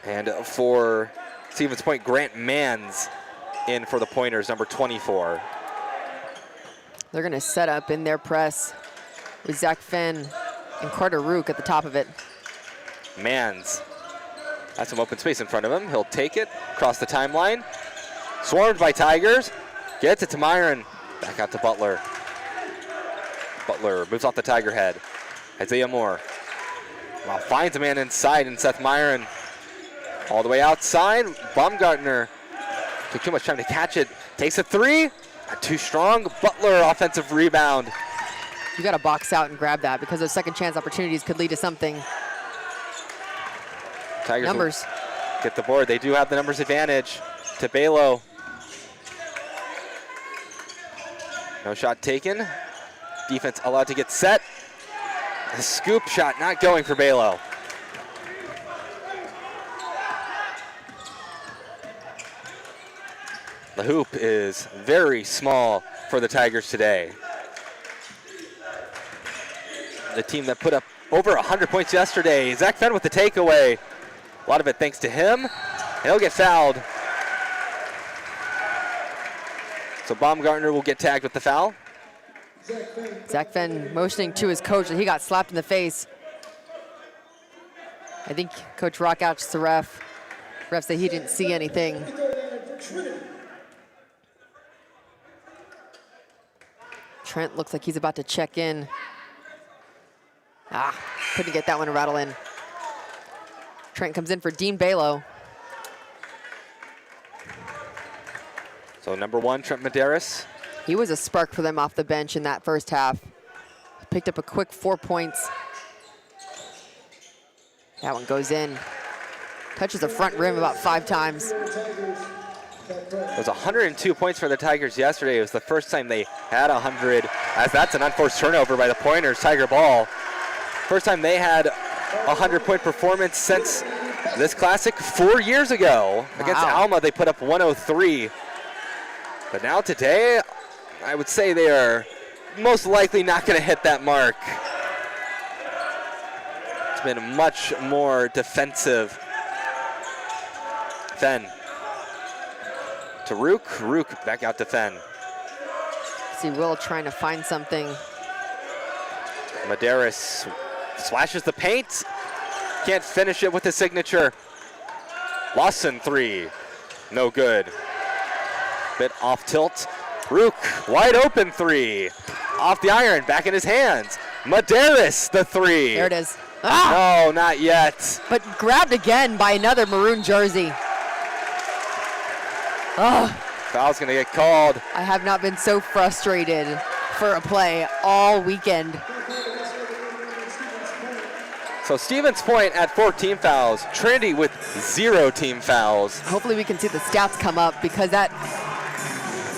And for Stevens Point, Grant Manns in for the Pointers, number 24. They're going to set up in their press with Zach Fenn and Carter Rook at the top of it. Manns has some open space in front of him. He'll take it across the timeline. Swarmed by Tigers. Gets it to Myron. Back out to Butler. Butler moves off the Tiger head. Isaiah Moore. Well, finds a man inside, and Seth Myron all the way outside. Baumgartner took too much time to catch it. Takes a three. Not too strong. Butler offensive rebound. You got to box out and grab that because those second chance opportunities could lead to something. Tigers numbers. Get the board. They do have the numbers advantage to Balo. No shot taken. Defense allowed to get set. A scoop shot not going for Balo. The hoop is very small for the Tigers today. The team that put up over 100 points yesterday. Zach Fenn with the takeaway. A lot of it thanks to him. And he'll get fouled. So Baumgartner will get tagged with the foul. Zach Fenn motioning to his coach, and he got slapped in the face. I think Coach Rock outs the ref. Ref said he didn't see anything. Trent looks like he's about to check in. Couldn't get that one to rattle in. Trent comes in for Dean Balo. So number one, Trent Medeiros. He was a spark for them off the bench in that first half. Picked up a quick 4 points. That one goes in. Touches the front rim about 5 times. It was 102 points for the Tigers yesterday. It was the first time they had 100, as that's an unforced turnover by the Pointers, Tiger ball. First time they had a 100-point performance since this Classic 4 years ago. Against Alma, they put up 103. But now today, I would say they are most likely not going to hit that mark. It's been much more defensive. Fenn to Rook. Rook back out to Fenn. See Will trying to find something. Medeiros splashes the paint. Can't finish it with the signature. Lawson three. No good. Bit off tilt. Rook, wide open three. Off the iron, back in his hands. Medeiros, the three. There it is. No, not yet. But grabbed again by another maroon jersey. Foul's gonna get called. I have not been so frustrated for a play all weekend. So Stevens Point at 14 fouls. Trinity with 0 team fouls. Hopefully we can see the stats come up because that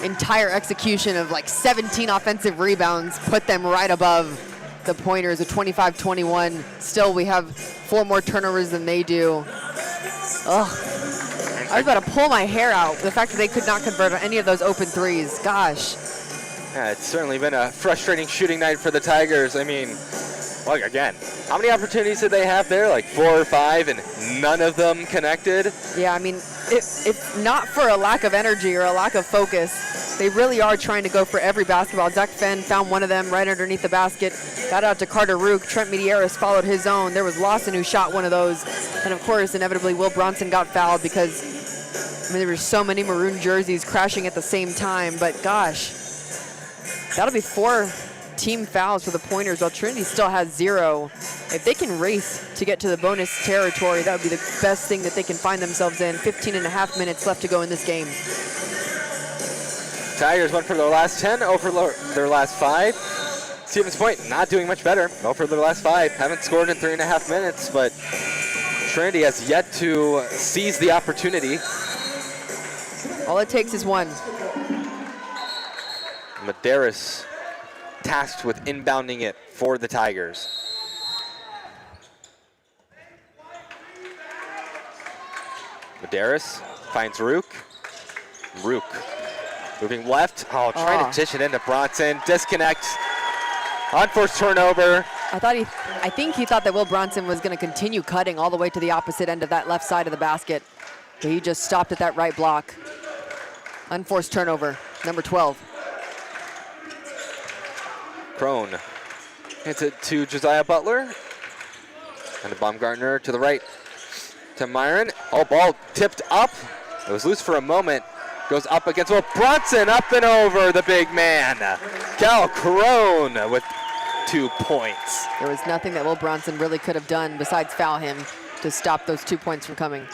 entire execution of like 17 offensive rebounds put them right above the Pointers at 25-21. Still, we have 4 more turnovers than they do. I was about to pull my hair out. The fact that they could not convert on any of those open threes. Gosh. Yeah, it's certainly been a frustrating shooting night for the Tigers. I mean, look, again, how many opportunities did they have there? Like 4 or 5, and none of them connected? Yeah, I mean, if not for a lack of energy or a lack of focus, they really are trying to go for every basketball. Zach Fenn found one of them right underneath the basket. Got out to Carter Rook. Trent Medeiros followed his own. There was Lawson who shot one of those. And, of course, inevitably, Will Bronson got fouled because, I mean, there were so many maroon jerseys crashing at the same time. But, gosh, that'll be 4 team fouls for the Pointers while Trinity still has 0. If they can race to get to the bonus territory, that would be the best thing that they can find themselves in. 15.5 minutes left to go in this game. Tigers went for their last 10, 0 for their last 5. Stevens Point not doing much better, 0 for their last 5. Haven't scored in 3.5 minutes, but Trinity has yet to seize the opportunity. All it takes is one. Medeiros tasked with inbounding it for the Tigers. Medeiros finds Rook. Rook moving left. Oh, trying to dish it into Bronson. Disconnect. Unforced turnover. I think he thought that Will Bronson was going to continue cutting all the way to the opposite end of that left side of the basket. But he just stopped at that right block. Unforced turnover, number 12. Crone hits it to Josiah Butler. And Baumgartner to the right to Myron. Oh, ball tipped up. It was loose for a moment. Goes up against Will Bronson, up and over the big man. Cal Crone with 2 points. There was nothing that Will Bronson really could have done besides foul him to stop those 2 points from coming.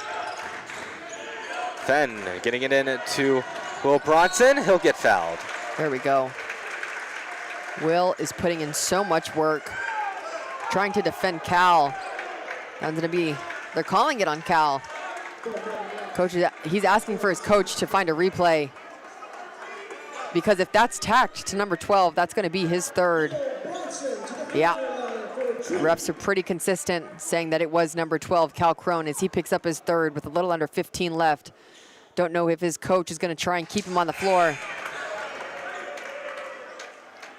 Fenn getting it in to Will Bronson. He'll get fouled. There we go. Will is putting in so much work trying to defend Cal. That's going to be, they're calling it on Cal. Coach, he's asking for his coach to find a replay, because if that's tacked to number 12, that's going to be his third. Yeah, refs are pretty consistent saying that it was number 12, Cal Crone, as he picks up his third with a little under 15 left. Don't know if his coach is going to try and keep him on the floor.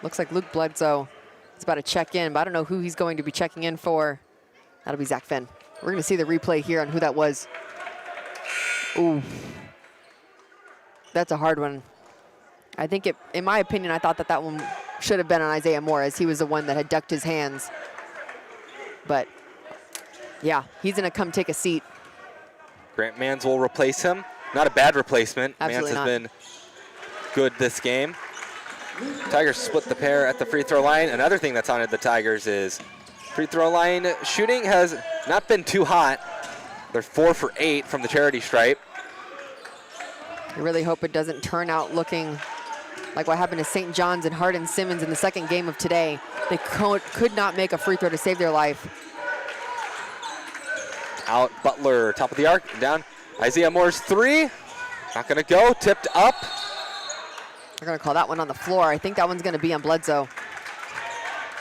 Looks like Luke Bledsoe is about to check in, but I don't know who he's going to be checking in for. That'll be Zach Fenn. We're going to see the replay here on who that was. Ooh, that's a hard one. I think in my opinion, I thought that one should have been on Isaiah Moore, as he was the one that had ducked his hands. But yeah, he's going to come take a seat. Grant Mans will replace him. Not a bad replacement. Absolutely Mans has not. been good this game. Tigers split the pair at the free throw line. Another thing that's honored the Tigers is free throw line shooting has not been too hot. They're 4 for 8 from the charity stripe. I really hope it doesn't turn out looking like what happened to St. John's and Hardin Simmons in the second game of today. They could not make a free throw to save their life. Out Butler, top of the arc, down. Isaiah Moore's three. Not going to go, tipped up. They're going to call that one on the floor. I think that one's going to be on Bledsoe.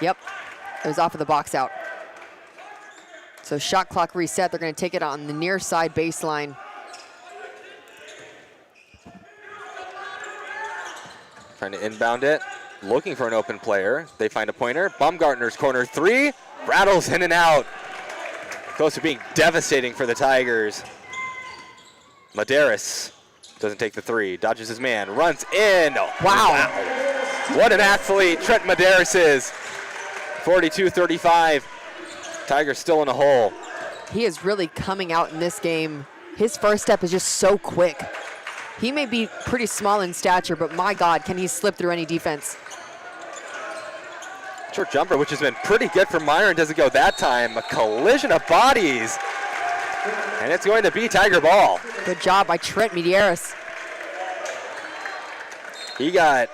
Yep, it was off of the box out. So shot clock reset. They're going to take it on the near side baseline. Trying to inbound it, looking for an open player. They find a pointer. Baumgartner's corner three, rattles in and out. Close to being devastating for the Tigers. Medeiros doesn't take the three, dodges his man, runs in. Oh, wow. What an athlete Trent Medeiros is. 42-35. Tigers still in a hole. He is really coming out in this game. His first step is just so quick. He may be pretty small in stature, but my God, can he slip through any defense? Short jumper, which has been pretty good for Myron, doesn't go that time. A collision of bodies. And it's going to be Tiger ball. Good job by Trent Medeiros. He got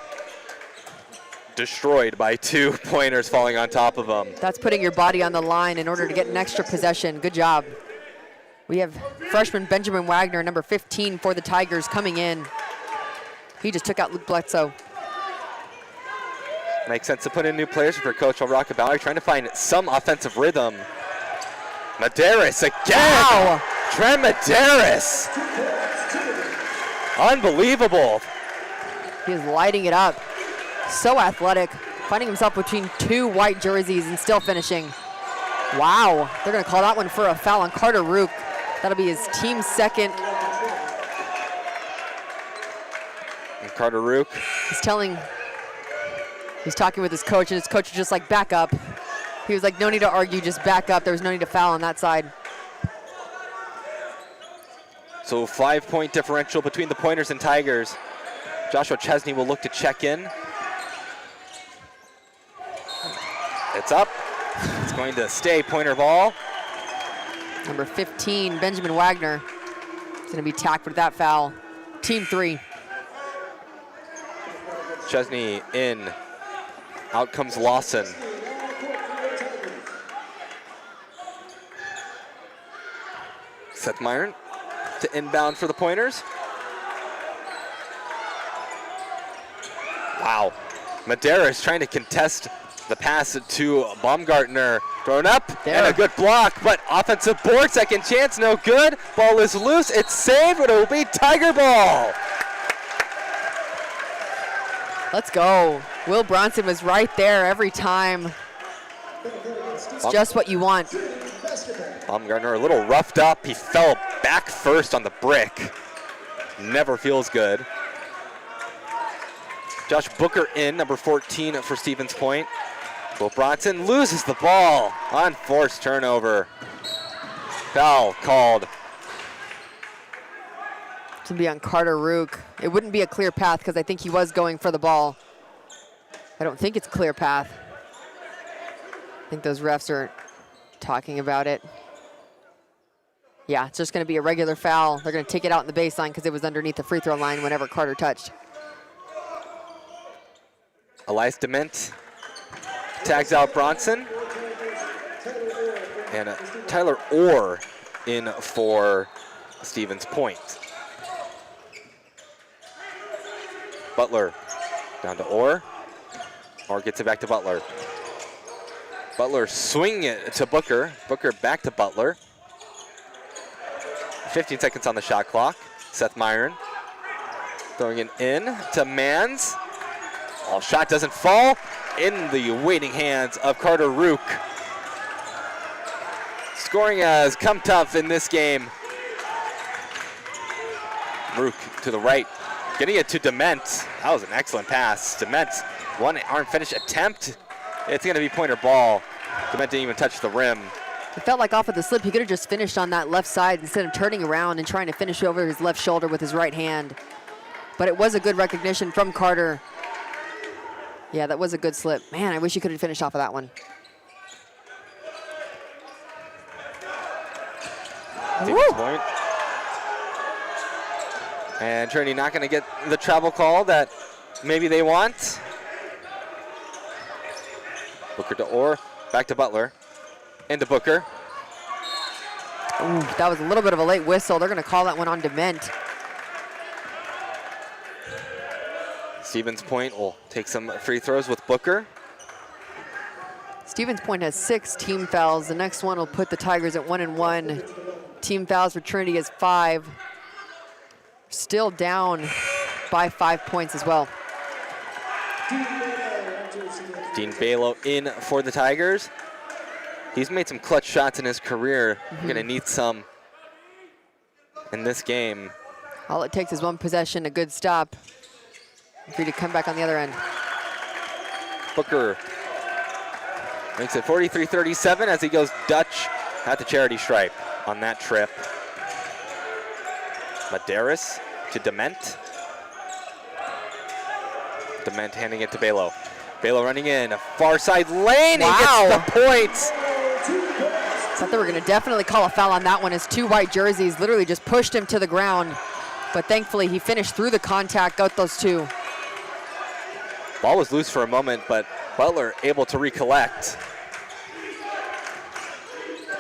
destroyed by 2 pointers falling on top of him. That's putting your body on the line in order to get an extra possession. Good job. We have freshman Benjamin Wagner, number 15 for the Tigers, coming in. He just took out Luke Bledsoe. Makes sense to put in new players for Coach O'Rourke Bowery, trying to find some offensive rhythm. Medeiros again. Wow. Trent Medeiros. Unbelievable. He is lighting it up. So athletic, finding himself between 2 white jerseys and still finishing. Wow, they're going to call that one for a foul on Carter Rook. That'll be his team's second. And Carter Rook. He's talking with his coach, and his coach is just like, back up. He was like, no need to argue, just back up. There was no need to foul on that side. So 5-point differential between the Pointers and Tigers. Joshua Chesney will look to check in. It's up. It's going to stay Pointer ball. Number 15, Benjamin Wagner, is going to be tacked with that foul. Team 3. Chesney in. Out comes Lawson. Seth Myron to inbound for the Pointers. Wow. Medeiros trying to contest The pass to Baumgartner, thrown up, There. and a good block, but offensive board, second chance, no good. Ball is loose, it's saved, but it will be Tiger ball. Let's go. Will Bronson was right there every time. It's just what you want. Baumgartner a little roughed up. He fell back first on the brick. Never feels good. Josh Booker in, number 14 for Stevens Point. Will Bronson loses the ball on forced turnover. Foul called. It's going to be on Carter Rook. It wouldn't be a clear path because I think he was going for the ball. I don't think it's a clear path. I think those refs are talking about it. Yeah, it's just going to be a regular foul. They're going to take it out in the baseline because it was underneath the free throw line whenever Carter touched. Elias Dement tags out Bronson. And Tyler Orr in for Stevens Point. Butler down to Orr. Orr gets it back to Butler. Butler swinging it to Booker. Booker back to Butler. 15 seconds on the shot clock. Seth Myron throwing it in to Mans. Oh, shot doesn't fall. In the waiting hands of Carter Rook. Scoring has come tough in this game. Rook to the right, getting it to Dement. That was an excellent pass. Dement, one arm finish attempt. It's going to be pointer ball. Dement didn't even touch the rim. It felt like off of the slip, he could have just finished on that left side instead of turning around and trying to finish over his left shoulder with his right hand. But it was a good recognition from Carter. Yeah, that was a good slip. Man, I wish he could have finished off of that one. Stevens Point. And Trinity not going to get the travel call that maybe they want. Booker to Orr, back to Butler, into Booker. Ooh, that was a little bit of a late whistle. They're going to call that one on Dement. Stevens Point will take some free throws with Booker. Stevens Point has 6 team fouls. The next one will put the Tigers at 1-1. Team fouls for Trinity is 5. Still down by 5 points as well. Dean Balo in for the Tigers. He's made some clutch shots in his career. Going to need some in this game. All it takes is one possession, a good stop, for you to come back on the other end. Booker makes it 43-37 as he goes Dutch at the charity stripe on that trip. Medeiros to Dement. Dement handing it to Balo. Balo running in, a far side lane. Wow. He gets the points. Thought they were going to definitely call a foul on that one as 2 white jerseys literally just pushed him to the ground. But thankfully he finished through the contact, got those 2. Ball was loose for a moment, but Butler able to recollect.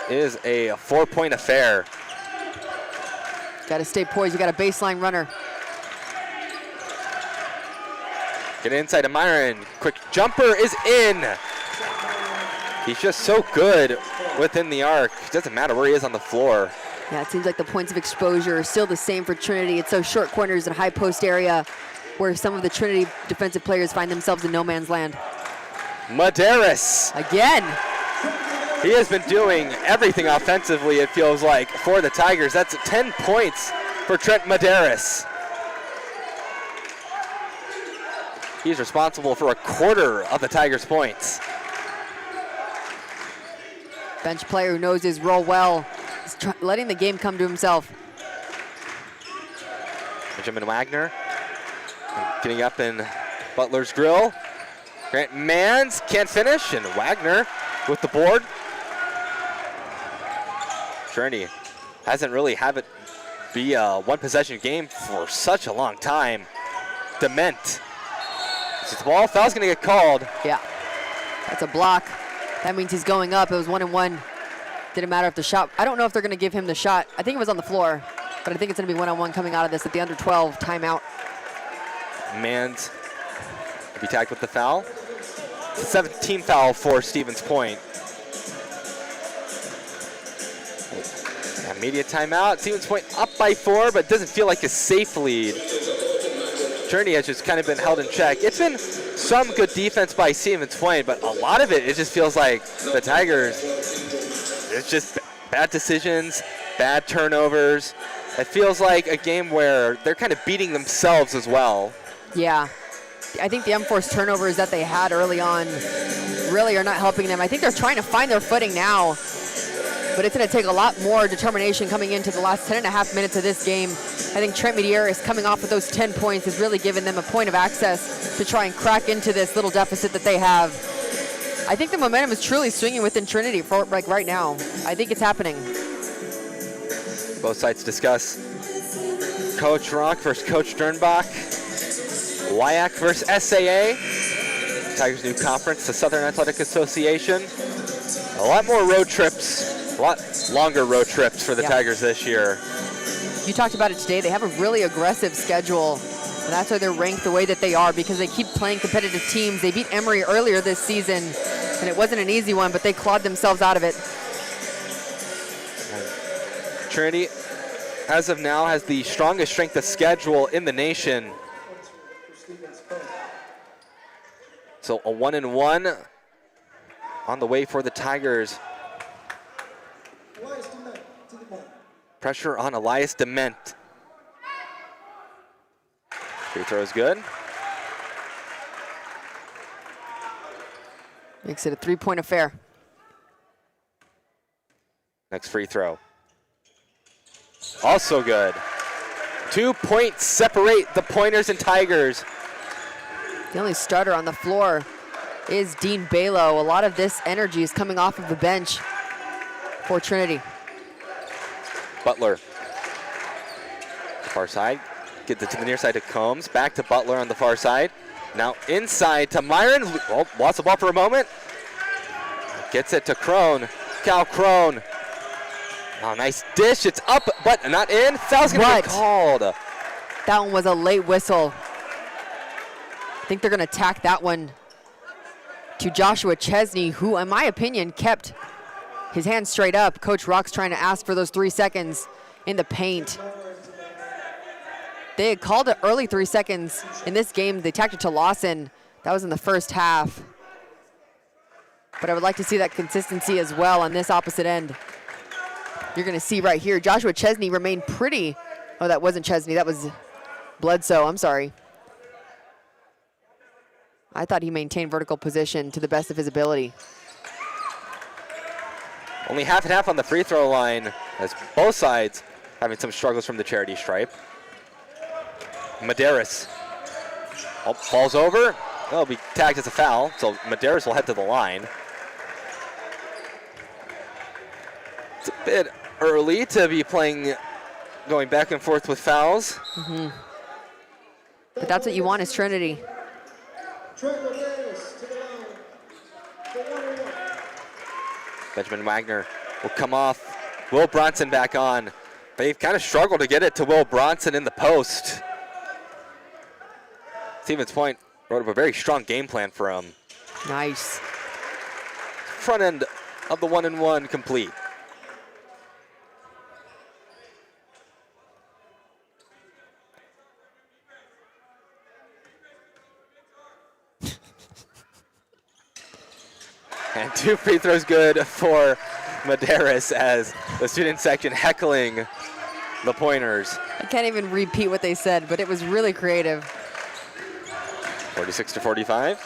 It is a 4-point affair. Got to stay poised. You got a baseline runner. Get inside to Myron. Quick jumper is in. He's just so good within the arc. It doesn't matter where he is on the floor. Yeah, it seems like the points of exposure are still the same for Trinity. It's those short corners and high post area where some of the Trinity defensive players find themselves in no man's land. Medeiros. Again. He has been doing everything offensively, it feels like, for the Tigers. That's 10 points for Trent Medeiros. He's responsible for a quarter of the Tigers' points. Bench player who knows his role well. He's letting the game come to himself. Benjamin Wagner getting up in Butler's grill. Grant Mans can't finish, and Wagner with the board. Trinity hasn't really had it be a one-possession game for such a long time. Dement. The ball, foul's gonna get called. Yeah, that's a block. That means he's going up. It was 1-1. Didn't matter if the shot, I don't know if they're gonna give him the shot. I think it was on the floor, but I think it's gonna be 1-on-1 coming out of this at the under 12 timeout. Mans will be tagged with the foul. 7th team foul for Stevens Point. Immediate timeout. Stevens Point up by 4, but doesn't feel like a safe lead. Trinity has just kind of been held in check. It's been some good defense by Stevens Point, but a lot of it just feels like the Tigers, it's just bad decisions, bad turnovers. It feels like a game where they're kind of beating themselves as well. Yeah. I think the unforced turnovers that they had early on really are not helping them. I think they're trying to find their footing now, but it's going to take a lot more determination coming into the last 10.5 minutes of this game. I think Trent Medeiros coming off with those 10 points has really given them a point of access to try and crack into this little deficit that they have. I think the momentum is truly swinging within Trinity for like right now. I think it's happening. Both sides discuss Coach Rock versus Coach Sternbach, WIAC versus SAA, Tigers' new conference, the Southern Athletic Association. A lot more road trips, a lot longer road trips for the Tigers this year. You talked about it today. They have a really aggressive schedule, and that's why they're ranked the way that they are, because they keep playing competitive teams. They beat Emory earlier this season, and it wasn't an easy one, but they clawed themselves out of it. Trinity, as of now, has the strongest strength of schedule in the nation. So a 1-1 on the way for the Tigers. Pressure on Elias Dement. Free throw is good. Makes it a 3-point affair. Next free throw. Also good. 2 points separate the Pointers and Tigers. The only starter on the floor is Dean Balo. A lot of this energy is coming off of the bench for Trinity. Butler. Far side. Gets it to the near side to Combs. Back to Butler on the far side. Now inside to Myron. Oh, lost the ball for a moment. Gets it to Crone. Cal Crone. Oh, nice dish. It's up, but not in. Foul's going to get called. That one was a late whistle. I think they're going to tack that one to Joshua Chesney, who, in my opinion, kept his hand straight up. Coach Rock's trying to ask for those 3 seconds in the paint. They had called it early 3 seconds in this game. They tacked it to Lawson. That was in the first half. But I would like to see that consistency as well on this opposite end. You're going to see right here, Joshua Chesney remained pretty. Oh, that wasn't Chesney. That was Bledsoe. I'm sorry. I thought he maintained vertical position to the best of his ability. Only half and half on the free throw line, as both sides having some struggles from the charity stripe. Medeiros falls over. That'll be tagged as a foul, so Medeiros will head to the line. It's a bit early to be playing, going back and forth with fouls. But that's what you want is Trinity. Benjamin Wagner will come off. Will Bronson back on. They've kind of struggled to get it to Will Bronson in the post. Stevens Point wrote up a very strong game plan for him. Nice. Front end of the 1-and-1 complete. And 2 free throws good for Medeiros as the student section heckling the Pointers. I can't even repeat what they said, but it was really creative. 46-45.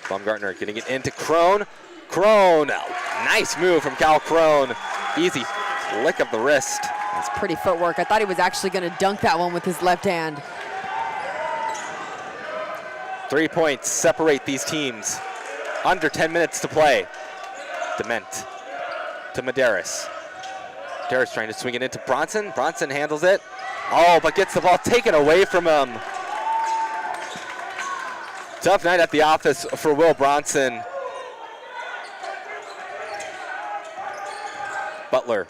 Baumgartner getting it into Crone. Crone, nice move from Cal Crone. Easy lick of the wrist. That's pretty footwork. I thought he was actually going to dunk that one with his left hand. 3 points separate these teams. Under 10 minutes to play. Dement to Medeiros. Medeiros trying to swing it into Bronson. Bronson handles it. Oh, but gets the ball taken away from him. Tough night at the office for Will Bronson. Butler.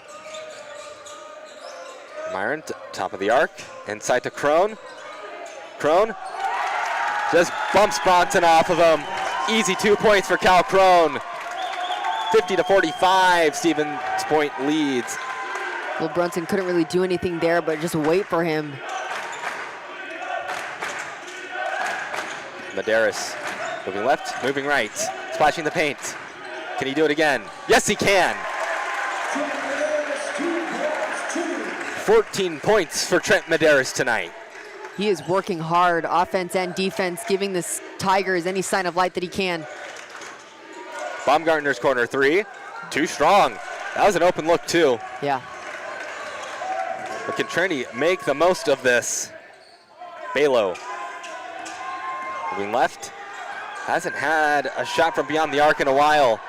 Myron, top of the arc. Inside to Crone. Crone just bumps Bronson off of him. Easy 2 points for Cal Crone. 50-45, Stevens Point leads. Will Brunson couldn't really do anything there, but just wait for him. Medeiros moving left, moving right, splashing the paint. Can he do it again? Yes, he can. 14 points for Trent Medeiros tonight. He is working hard, offense and defense, giving the Tigers any sign of light that he can. Baumgartner's corner three, too strong. That was an open look too. Yeah. But can Trinity make the most of this? Balo moving left. Hasn't had a shot from beyond the arc in a while.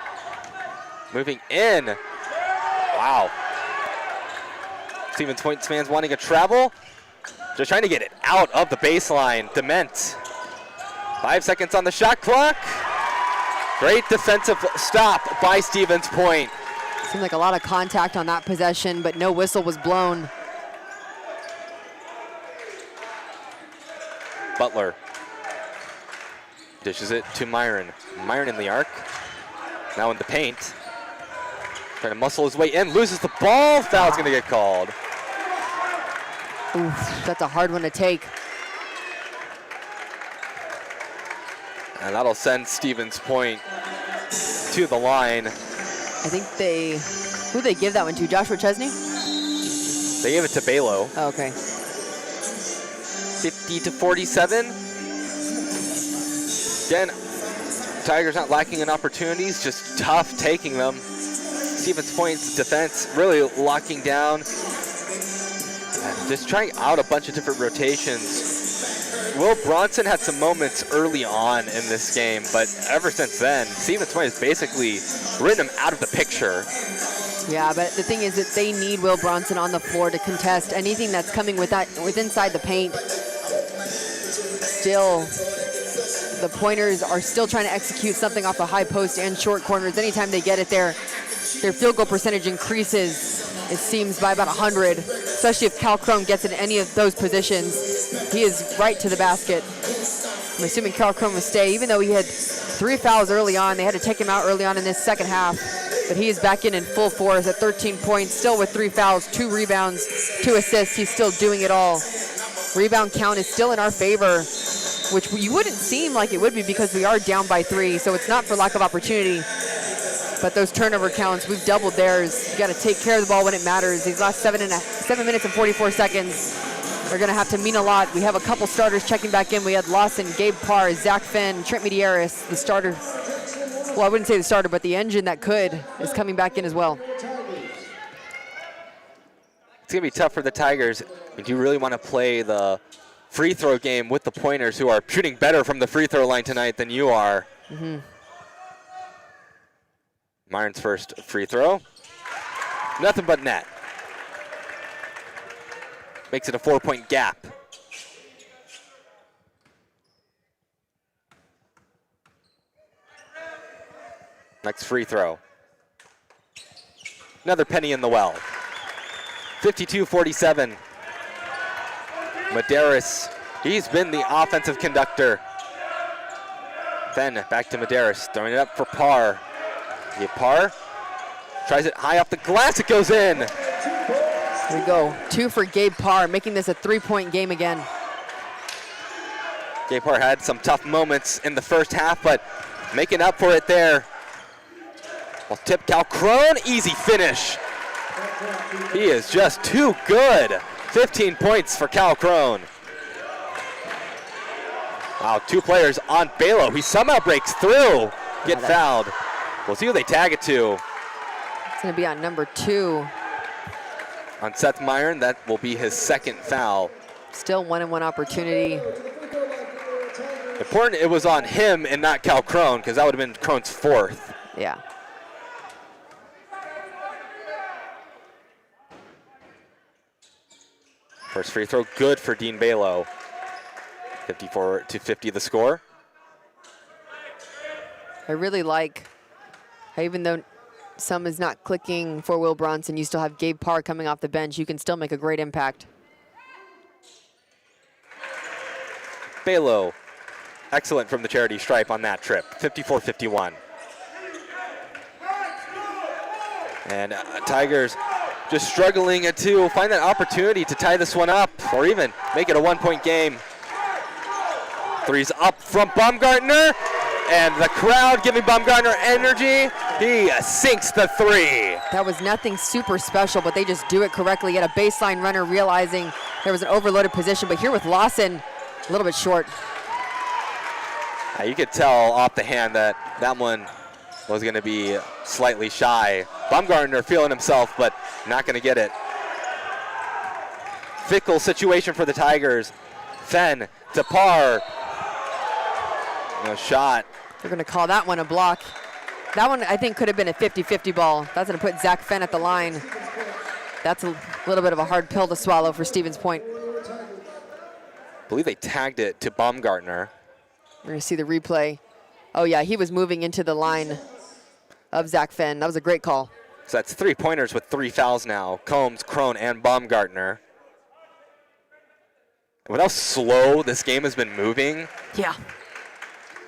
Moving in. Wow. Stevens Point fans wanting a travel. Just trying to get it out of the baseline. Dement. 5 seconds on the shot clock. Great defensive stop by Stevens Point. Seemed like a lot of contact on that possession, but no whistle was blown. Butler dishes it to Myron. Myron in the arc. Now in the paint. Trying to muscle his way in, loses the ball. Foul's gonna get called. Oof, that's a hard one to take. And that'll send Stevens Point to the line. I think who'd they give that one to? Joshua Chesney? They gave it to Balo. Oh, okay. 50-47. Again, Tigers not lacking in opportunities, just tough taking them. Stevens Point's defense really locking down. Just trying out a bunch of different rotations. Will Bronson had some moments early on in this game, but ever since then, Stevens Point has basically written him out of the picture. Yeah, but the thing is that they need Will Bronson on the floor to contest anything that's coming with inside the paint. Still, the Pointers are still trying to execute something off the high post and short corners. Anytime they get it there, their field goal percentage increases, it seems, by about 100, especially if Cal Crone gets in any of those positions. He is right to the basket. I'm assuming Cal Crone will stay, even though he had 3 fouls early on. They had to take him out early on in this second half. But he is back in full force at 13 points, still with 3 fouls, 2 rebounds, 2 assists. He's still doing it all. Rebound count is still in our favor, which you wouldn't seem like it would be because we are down by 3, so it's not for lack of opportunity. But those turnover counts, we've doubled theirs. You got to take care of the ball when it matters. These last 7 minutes and 44 seconds are going to have to mean a lot. We have a couple starters checking back in. We had Lawson, Gabe Parr, Zach Finn, Trent Medeiros, the starter. Well, I wouldn't say the starter, but the engine that could is coming back in as well. It's going to be tough for the Tigers. Do you really want to play the free throw game with the Pointers, who are shooting better from the free throw line tonight than you are? Mm-hmm. Myron's first free throw. Nothing but net. Makes it a 4-point gap. Next free throw. Another penny in the well. 52-47. Medeiros, he's been the offensive conductor. Then back to Medeiros, throwing it up for Parr. Parr tries it high off the glass, it goes in. Here we go, 2 for Gabe Parr, making this a 3-point game again. Gabe Parr had some tough moments in the first half, but making up for it there. Well, tip Cal Crone, easy finish. He is just too good. 15 points for Cal Crone. Wow, 2 players on Balo. He somehow breaks through, get fouled. We'll see who they tag it to. It's going to be on number 2. On Seth Myron, that will be his second foul. Still 1-and-1 opportunity. Important it was on him and not Cal Crone, because that would have been Crone's 4th. Yeah. First free throw, good for Dean Balo. 54-50 the score. I really like how, even though some is not clicking for Will Bronson, you still have Gabe Parr coming off the bench. You can still make a great impact. Balo excellent from the charity stripe on that trip, 54-51. And Tigers just struggling to find that opportunity to tie this one up or even make it a one-point game. Three's up from Baumgartner, and the crowd giving Baumgartner energy. He sinks the three. That was nothing super special, but they just do it correctly. Yet a baseline runner realizing there was an overloaded position, but here with Lawson, a little bit short. You could tell off the hand that one was going to be slightly shy. Baumgartner feeling himself, but not going to get it. Fickle situation for the Tigers. Fenn to Parr. No shot. They're going to call that one a block. That one, I think, could have been a 50-50 ball. That's going to put Zach Fenn at the line. That's a little bit of a hard pill to swallow for Stevens Point. I believe they tagged it to Baumgartner. We're going to see the replay. Oh, yeah, he was moving into the line of Zach Fenn. That was a great call. So that's 3 pointers with 3 fouls now. Combs, Crone, and Baumgartner. With how slow this game has been moving. Yeah.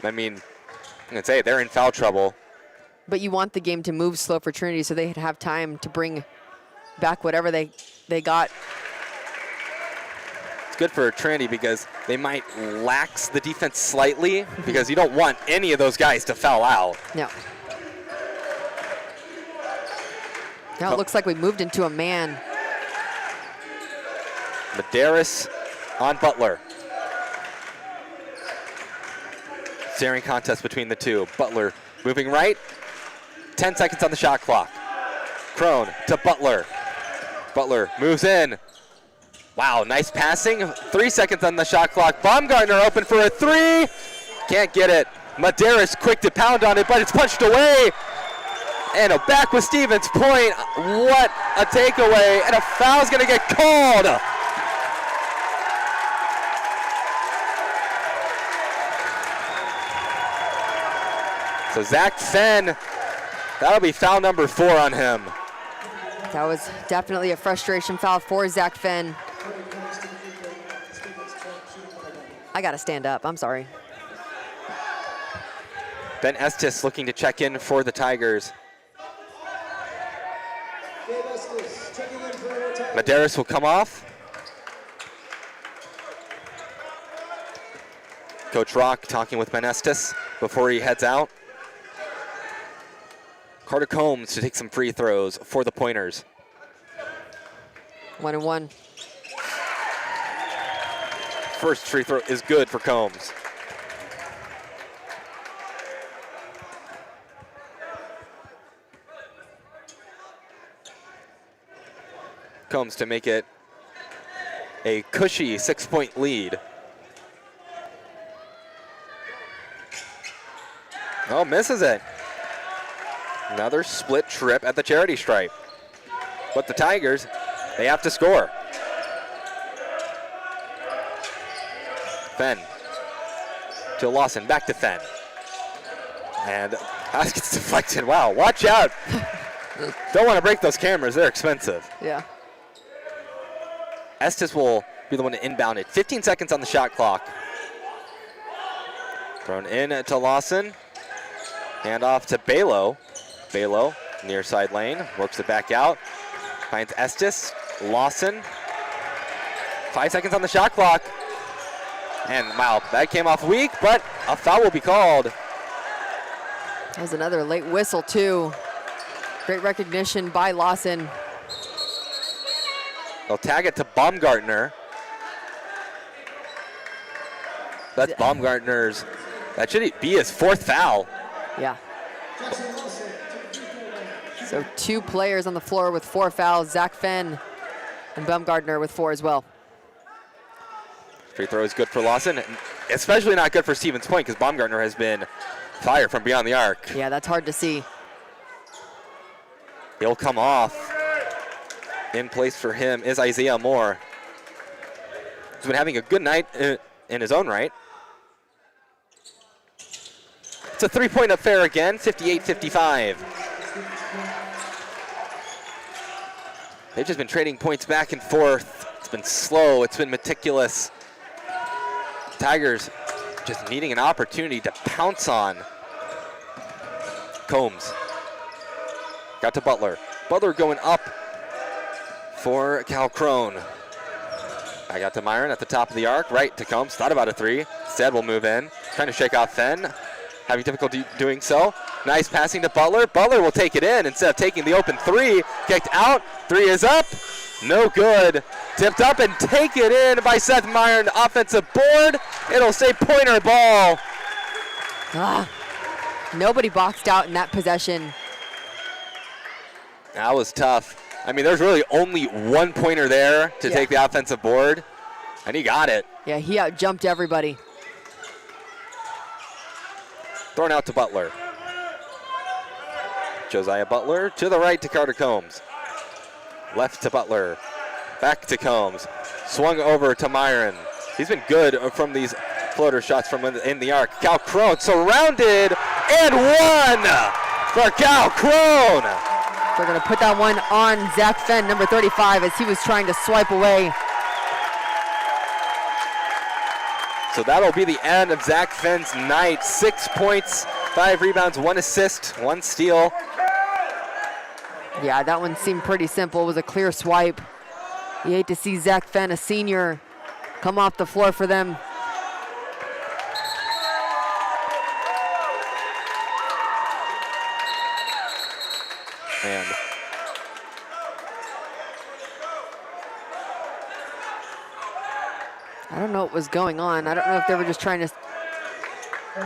I mean, I'm going to say they're in foul trouble. But you want the game to move slow for Trinity so they have time to bring back whatever they got. It's good for Trinity because they might lax the defense slightly because you don't want any of those guys to foul out. No. Now it looks like we moved into a man. Medeiros on Butler. Staring contest between the two. Butler moving right. 10 seconds on the shot clock. Crone to Butler. Butler moves in. Wow, nice passing. 3 seconds on the shot clock. Baumgartner open for a three. Can't get it. Medeiros quick to pound on it, but it's punched away. And back with Stevens Point. What a takeaway. And a foul's going to get called. So Zach Fenn, that'll be foul number 4 on him. That was definitely a frustration foul for Zach Fenn. I got to stand up. I'm sorry. Ben Estes looking to check in for the Tigers. Medeiros will come off. Coach Rock talking with Ben Estes before he heads out. Carter Combs to take some free throws for the Pointers. 1-1. First free throw is good for Combs. Combs to make it a cushy 6-point lead. Oh, misses it. Another split trip at the charity stripe. But the Tigers, they have to score. Fenn to Lawson, back to Fenn. And pass gets deflected. Wow, watch out. Don't want to break those cameras, they're expensive. Yeah. Estes will be the one to inbound it. 15 seconds on the shot clock. Thrown in to Lawson. Hand off to Balo. Balo, near side lane, works it back out. Finds Estes, Lawson. 5 seconds on the shot clock. And wow, that came off weak, but a foul will be called. That was another late whistle too. Great recognition by Lawson. They'll tag it to Baumgartner. That's Baumgartner's, that should be his 4th foul. Yeah. So 2 players on the floor with 4 fouls, Zach Fenn and Baumgartner with 4 as well. Free throw is good for Lawson, especially not good for Stevens Point because Baumgartner has been fired from beyond the arc. Yeah, that's hard to see. He'll come off. In place for him is Isaiah Moore. He's been having a good night in his own right. It's a 3-point affair again, 58-55. They've just been trading points back and forth. It's been slow, it's been meticulous. Tigers just needing an opportunity to pounce on. Combs. Got to Butler. Butler going up for Cal Crone. I got to Myron at the top of the arc. Right to Combs. Thought about a three. Instead will move in. Trying to shake off Fenn. Having difficulty doing so. Nice passing to Butler. Butler will take it in instead of taking the open three. Kicked out. Three is up. No good. Tipped up and taken in by Seth Myron. Offensive board. It'll say Pointer ball. Nobody boxed out in that possession. That was tough. I mean, there's really only 1 pointer there to take the offensive board, and he got it. Yeah, he out-jumped everybody. Thrown out to Butler. Josiah Butler to the right to Carter Combs. Left to Butler. Back to Combs. Swung over to Myron. He's been good from these floater shots from in the arc. Cal Crone surrounded and one for Cal Crone. They're going to put that one on Zach Fenn, number 35, as he was trying to swipe away. So that'll be the end of Zach Fenn's night. 6 points, 5 rebounds, 1 assist, 1 steal. Yeah, that one seemed pretty simple. It was a clear swipe. You hate to see Zach Fenn, a senior, come off the floor for them. And I don't know what was going on. I don't know if they were just trying to...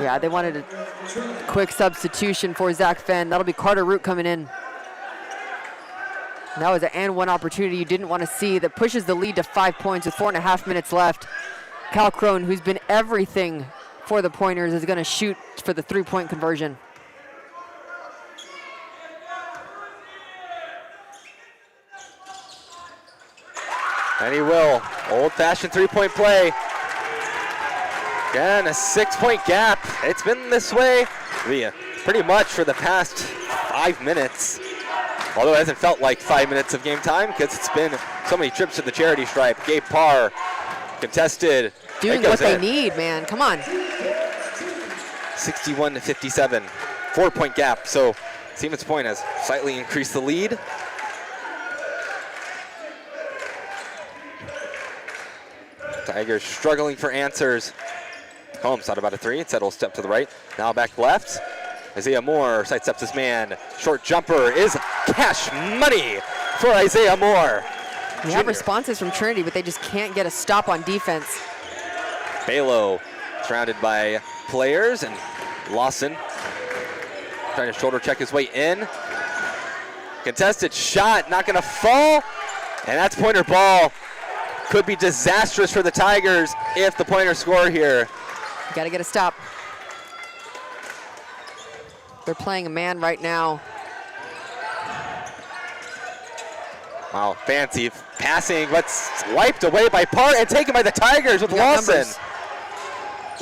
Yeah, they wanted a quick substitution for Zach Fenn. That'll be Carter Root coming in. And that was an and one opportunity you didn't want to see that pushes the lead to 5 points with 4.5 minutes left. Cal Crone, who's been everything for the Pointers, is going to shoot for the three-point conversion. And he will. Old-fashioned three-point play. Again, a 6-point gap. It's been this way pretty much for the past 5 minutes. Although it hasn't felt like 5 minutes of game time because it's been so many trips to the charity stripe. Gabe Parr contested. Doing what they need, man. Come on. 61-57. 4-point gap. So Stevens Point has slightly increased the lead. Tigers struggling for answers. Combs thought about a three. Instead, will step to the right. Now back left. Isaiah Moore sidesteps his man. Short jumper is cash money for Isaiah Moore. We have responses from Trinity, but they just can't get a stop on defense. Balo surrounded by players, and Lawson trying to shoulder check his way in. Contested shot, not going to fall, and that's Pointer ball. Could be disastrous for the Tigers if the Pointers score here. You got to get a stop. They're playing a man right now. Wow, fancy passing, but wiped away by Parr and taken by the Tigers with Lawson. Numbers.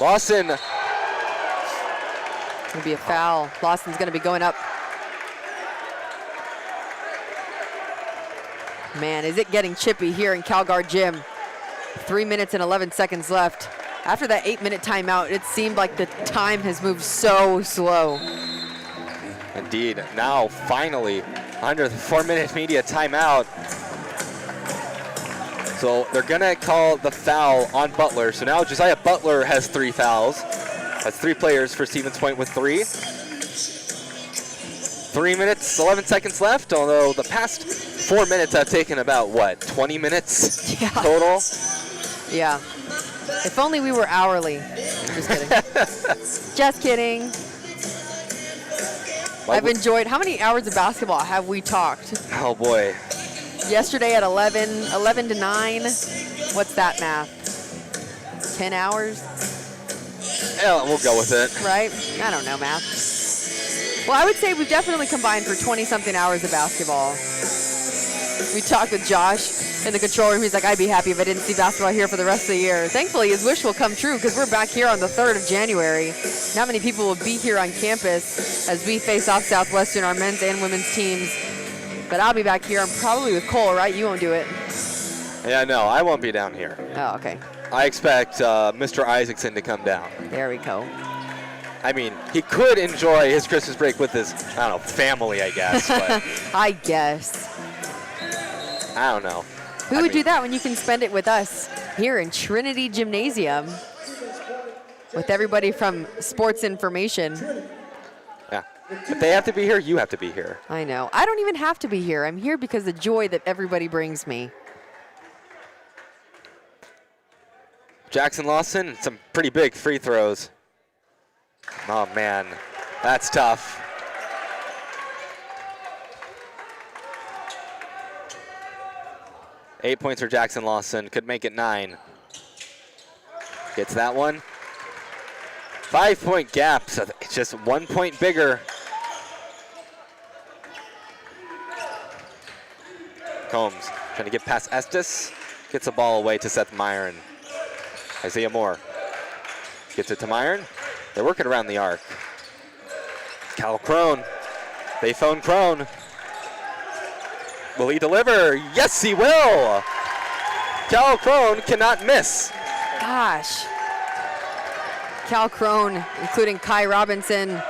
Lawson. Going to be a foul. Lawson's going to be going up. Man, is it getting chippy here in CalGuard Gym. 3 minutes and 11 seconds left. After that 8-minute timeout, it seemed like the time has moved so slow. Indeed. Now, finally, under the 4-minute media timeout. So they're going to call the foul on Butler. So now Josiah Butler has 3 fouls. That's 3 players for Stevens Point with 3. 3 minutes, 11 seconds left, although the past 4 minutes have taken about, what, 20 minutes total? Yeah. If only we were hourly. Just kidding. Just kidding. I've enjoyed, how many hours of basketball have we talked? Oh boy. Yesterday at 11 to 9. What's that math? 10 hours? Yeah, we'll go with it. Right? I don't know math. Well, I would say we've definitely combined for 20-something hours of basketball. We talked with Josh in the control room. He's like, I'd be happy if I didn't see basketball here for the rest of the year. Thankfully, his wish will come true because we're back here on the 3rd of January. Not many people will be here on campus as we face off Southwestern, our men's and women's teams. But I'll be back here. I'm probably with Cole, right? You won't do it. Yeah, no, I won't be down here. Oh, okay. I expect Mr. Isaacson to come down. There we go. I mean, he could enjoy his Christmas break with his, I don't know, family, I guess. But I guess. I don't know. Who would do that when you can spend it with us here in Trinity Gymnasium with everybody from Sports Information? Yeah. If they have to be here, you have to be here. I know. I don't even have to be here. I'm here because of the joy that everybody brings me. Jackson Lawson, some pretty big free throws. Oh, man. That's tough. Eight points for Jackson Lawson. Could make it 9. Gets that one. 5-point gap, so it's just 1 point bigger. Combs trying to get past Estes. Gets the ball away to Seth Myron. Isaiah Moore gets it to Myron. They're working around the arc. Cal Crone. They phone Crone. Will he deliver? Yes, he will. Cal Crone cannot miss. Gosh. Cal Crone, including Kai Robinson.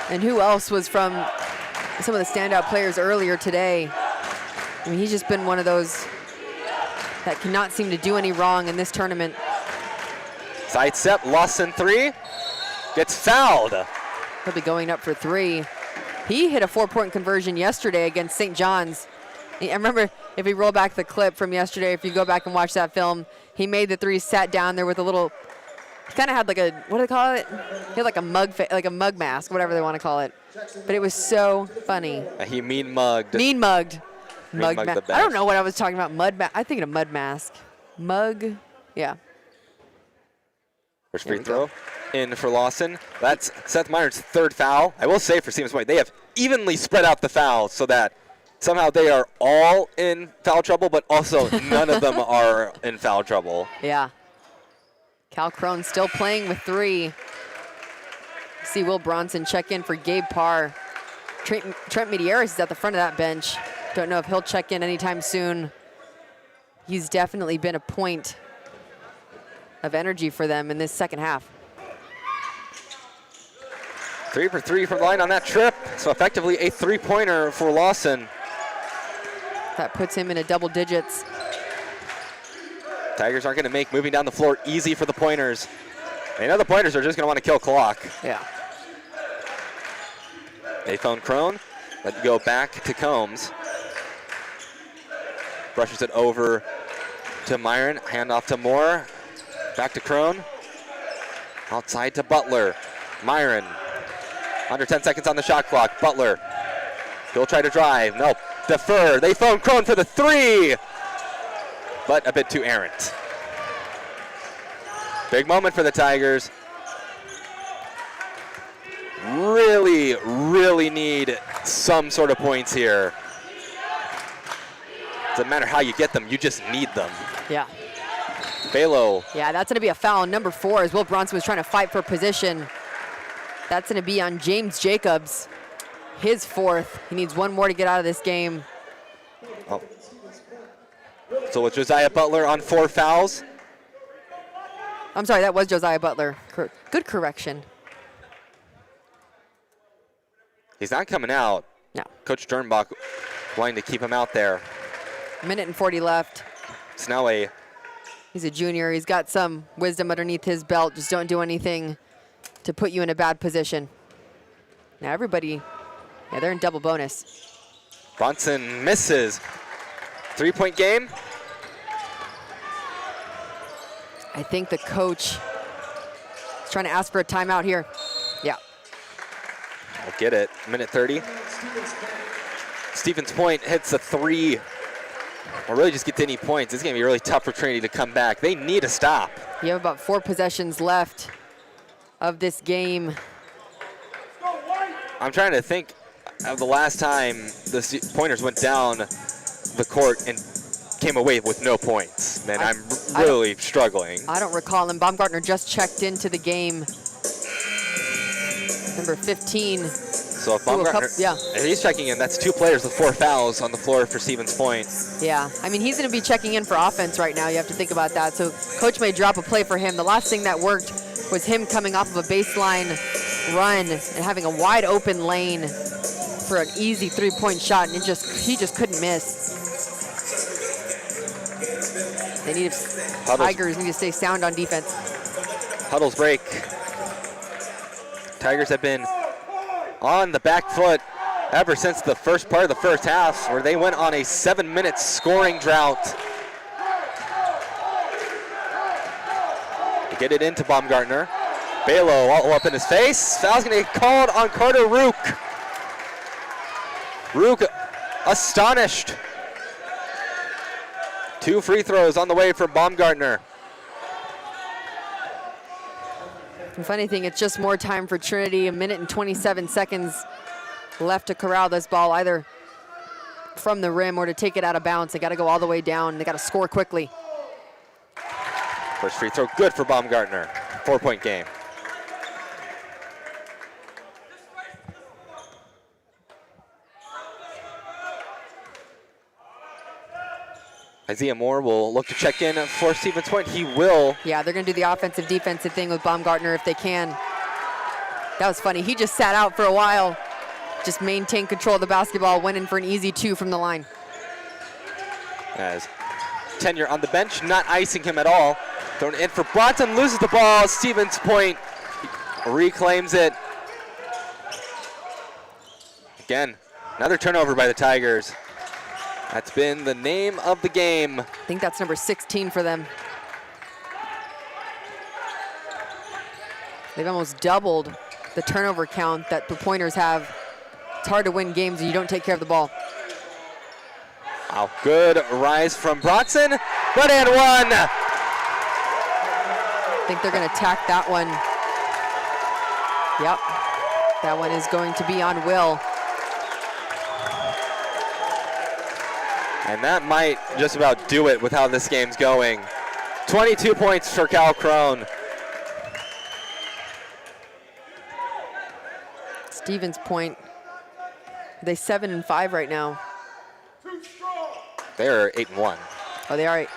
And who else was from some of the standout players earlier today? I mean, he's just been one of those that cannot seem to do any wrong in this tournament. Side step, Lawson 3. Gets fouled. He'll be going up for 3. He hit a 4-point conversion yesterday against St. John's. I remember, if we roll back the clip from yesterday, if you go back and watch that film, he made the 3, sat down there with a little, he kind of had like a, what do they call it? He had like a mug mask, whatever they want to call it. But it was so funny. He mean mugged. Mean mugged. Mug mugged the best. I don't know what I was talking about. I think of mud mask. Mug, yeah. First free throw in for Lawson. That's Seth Myron's 3rd foul. I will say for Stevens Point, they have evenly spread out the fouls so that somehow they are all in foul trouble, but also none of them are in foul trouble. Yeah. Cal Crone still playing with 3. See Will Bronson check in for Gabe Parr. Trent Medeiros is at the front of that bench. Don't know if he'll check in anytime soon. He's definitely been a point of energy for them in this second half. 3 for 3 from the line on that trip. So effectively a 3-pointer for Lawson. That puts him in a double digits. Tigers aren't going to make moving down the floor easy for the pointers. They know the pointers are just going to want to kill clock. Yeah. They phone Crone. Let go back to Combs. Brushes it over to Myron. Handoff to Moore. Back to Crone. Outside to Butler. Myron. Under 10 seconds on the shot clock. Butler. He'll try to drive. Nope. Defer. They phone Crone for the 3. But a bit too errant. Big moment for the Tigers. Really, really need some sort of points here. Doesn't matter how you get them, you just need them. Yeah. Balo. Yeah, that's going to be a foul. Number 4, as Will Bronson was trying to fight for position. That's going to be on James Jacobs, his 4th. He needs 1 more to get out of this game. Oh. So with Josiah Butler on 4 fouls. I'm sorry, that was Josiah Butler. Good correction. He's not coming out. No. Coach Dernbach wanting to keep him out there. 1:40 left. It's now a... He's a junior. He's got some wisdom underneath his belt. Just don't do anything to put you in a bad position. Now everybody, yeah, they're in double bonus. Bronson misses. 3-point game. I think the coach is trying to ask for a timeout here. Yeah. I'll get it. 1:30. Stevens Point hits a 3. Or really just get to any points. It's going to be really tough for Trinity to come back. They need a stop. You have about 4 possessions left of this game. I'm trying to think of the last time the Pointers went down the court and came away with no points. Man, I'm really struggling. I don't recall, and Baumgartner just checked into the game. Number 15. So if Baumgartner, if he's checking in, that's 2 players with 4 fouls on the floor for Stevens Point. Yeah, I mean, he's going to be checking in for offense right now. You have to think about that. So coach may drop a play for him. The last thing that worked was him coming off of a baseline run and having a wide open lane for an easy 3-point shot, and he just couldn't miss. Tigers need to stay sound on defense. Huddles break. Tigers have been on the back foot ever since the first part of the first half, where they went on a 7-minute scoring drought. They get it into Baumgartner. Balo all up in his face. Foul's gonna get called on Carter Rook. Rook astonished. 2 free throws on the way for Baumgartner. The funny thing, it's just more time for Trinity. 1 minute and 27 seconds left to corral this ball, either from the rim or to take it out of bounds. They got to go all the way down. They got to score quickly. First free throw good for Baumgartner. 4-point game. Isaiah Moore will look to check in for Stevens Point. He will. Yeah, they're going to do the offensive defensive thing with Baumgartner if they can. That was funny. He just sat out for a while, just maintained control of the basketball, went in for an easy 2 from the line. As tenure on the bench, not icing him at all. Thrown in for Bronson, loses the ball. Stevens Point reclaims it. Again, another turnover by the Tigers. That's been the name of the game. I think that's number 16 for them. They've almost doubled the turnover count that the Pointers have. It's hard to win games when you don't take care of the ball. Wow, good rise from Bronson, but and 1. I think they're going to tack that one. Yep, that one is going to be on Will. And that might just about do it with how this game's going. 22 points for Cal Crone. Stevens Point, are they 7-5 right now? They're 8-1. Oh, they are 8.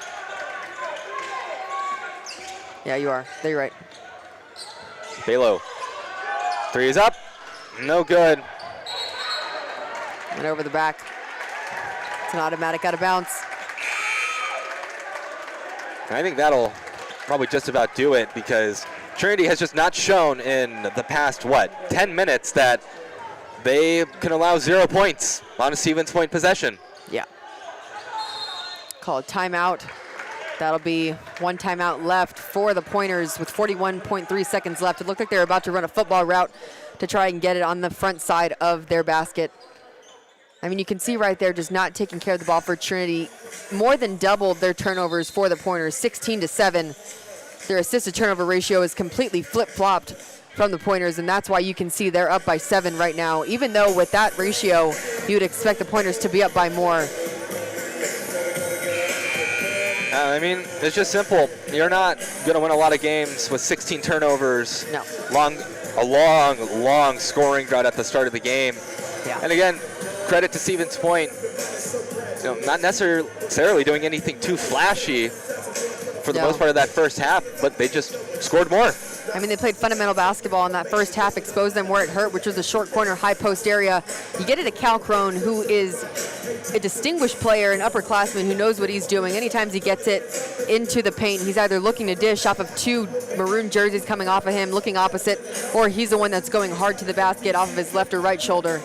Yeah, you are. They're right. Balo. 3 is up. No good. Went over the back. It's an automatic out of bounds. I think that'll probably just about do it, because Trinity has just not shown in the past, 10 minutes that they can allow 0 points on a Stevens Point possession. Yeah. Call a timeout. That'll be 1 timeout left for the Pointers with 41.3 seconds left. It looked like they were about to run a football route to try and get it on the front side of their basket. I mean, you can see right there, just not taking care of the ball for Trinity. More than doubled their turnovers for the Pointers, 16-7. Their assist to turnover ratio is completely flip-flopped from the Pointers, and that's why you can see they're up by 7 right now. Even though with that ratio, you would expect the Pointers to be up by more. I mean, it's just simple. You're not going to win a lot of games with 16 turnovers. No. A long scoring drought at the start of the game. Yeah. And again, credit to Stevens Point. Not necessarily doing anything too flashy for the most part of that first half, but they just scored more. I mean, they played fundamental basketball in that first half, exposed them where it hurt, which was the short corner, high post area. You get it to Cal Crone, who is a distinguished player, an upperclassman who knows what he's doing. Anytime he gets it into the paint, he's either looking to dish off of 2 maroon jerseys coming off of him, looking opposite, or he's the one that's going hard to the basket off of his left or right shoulder.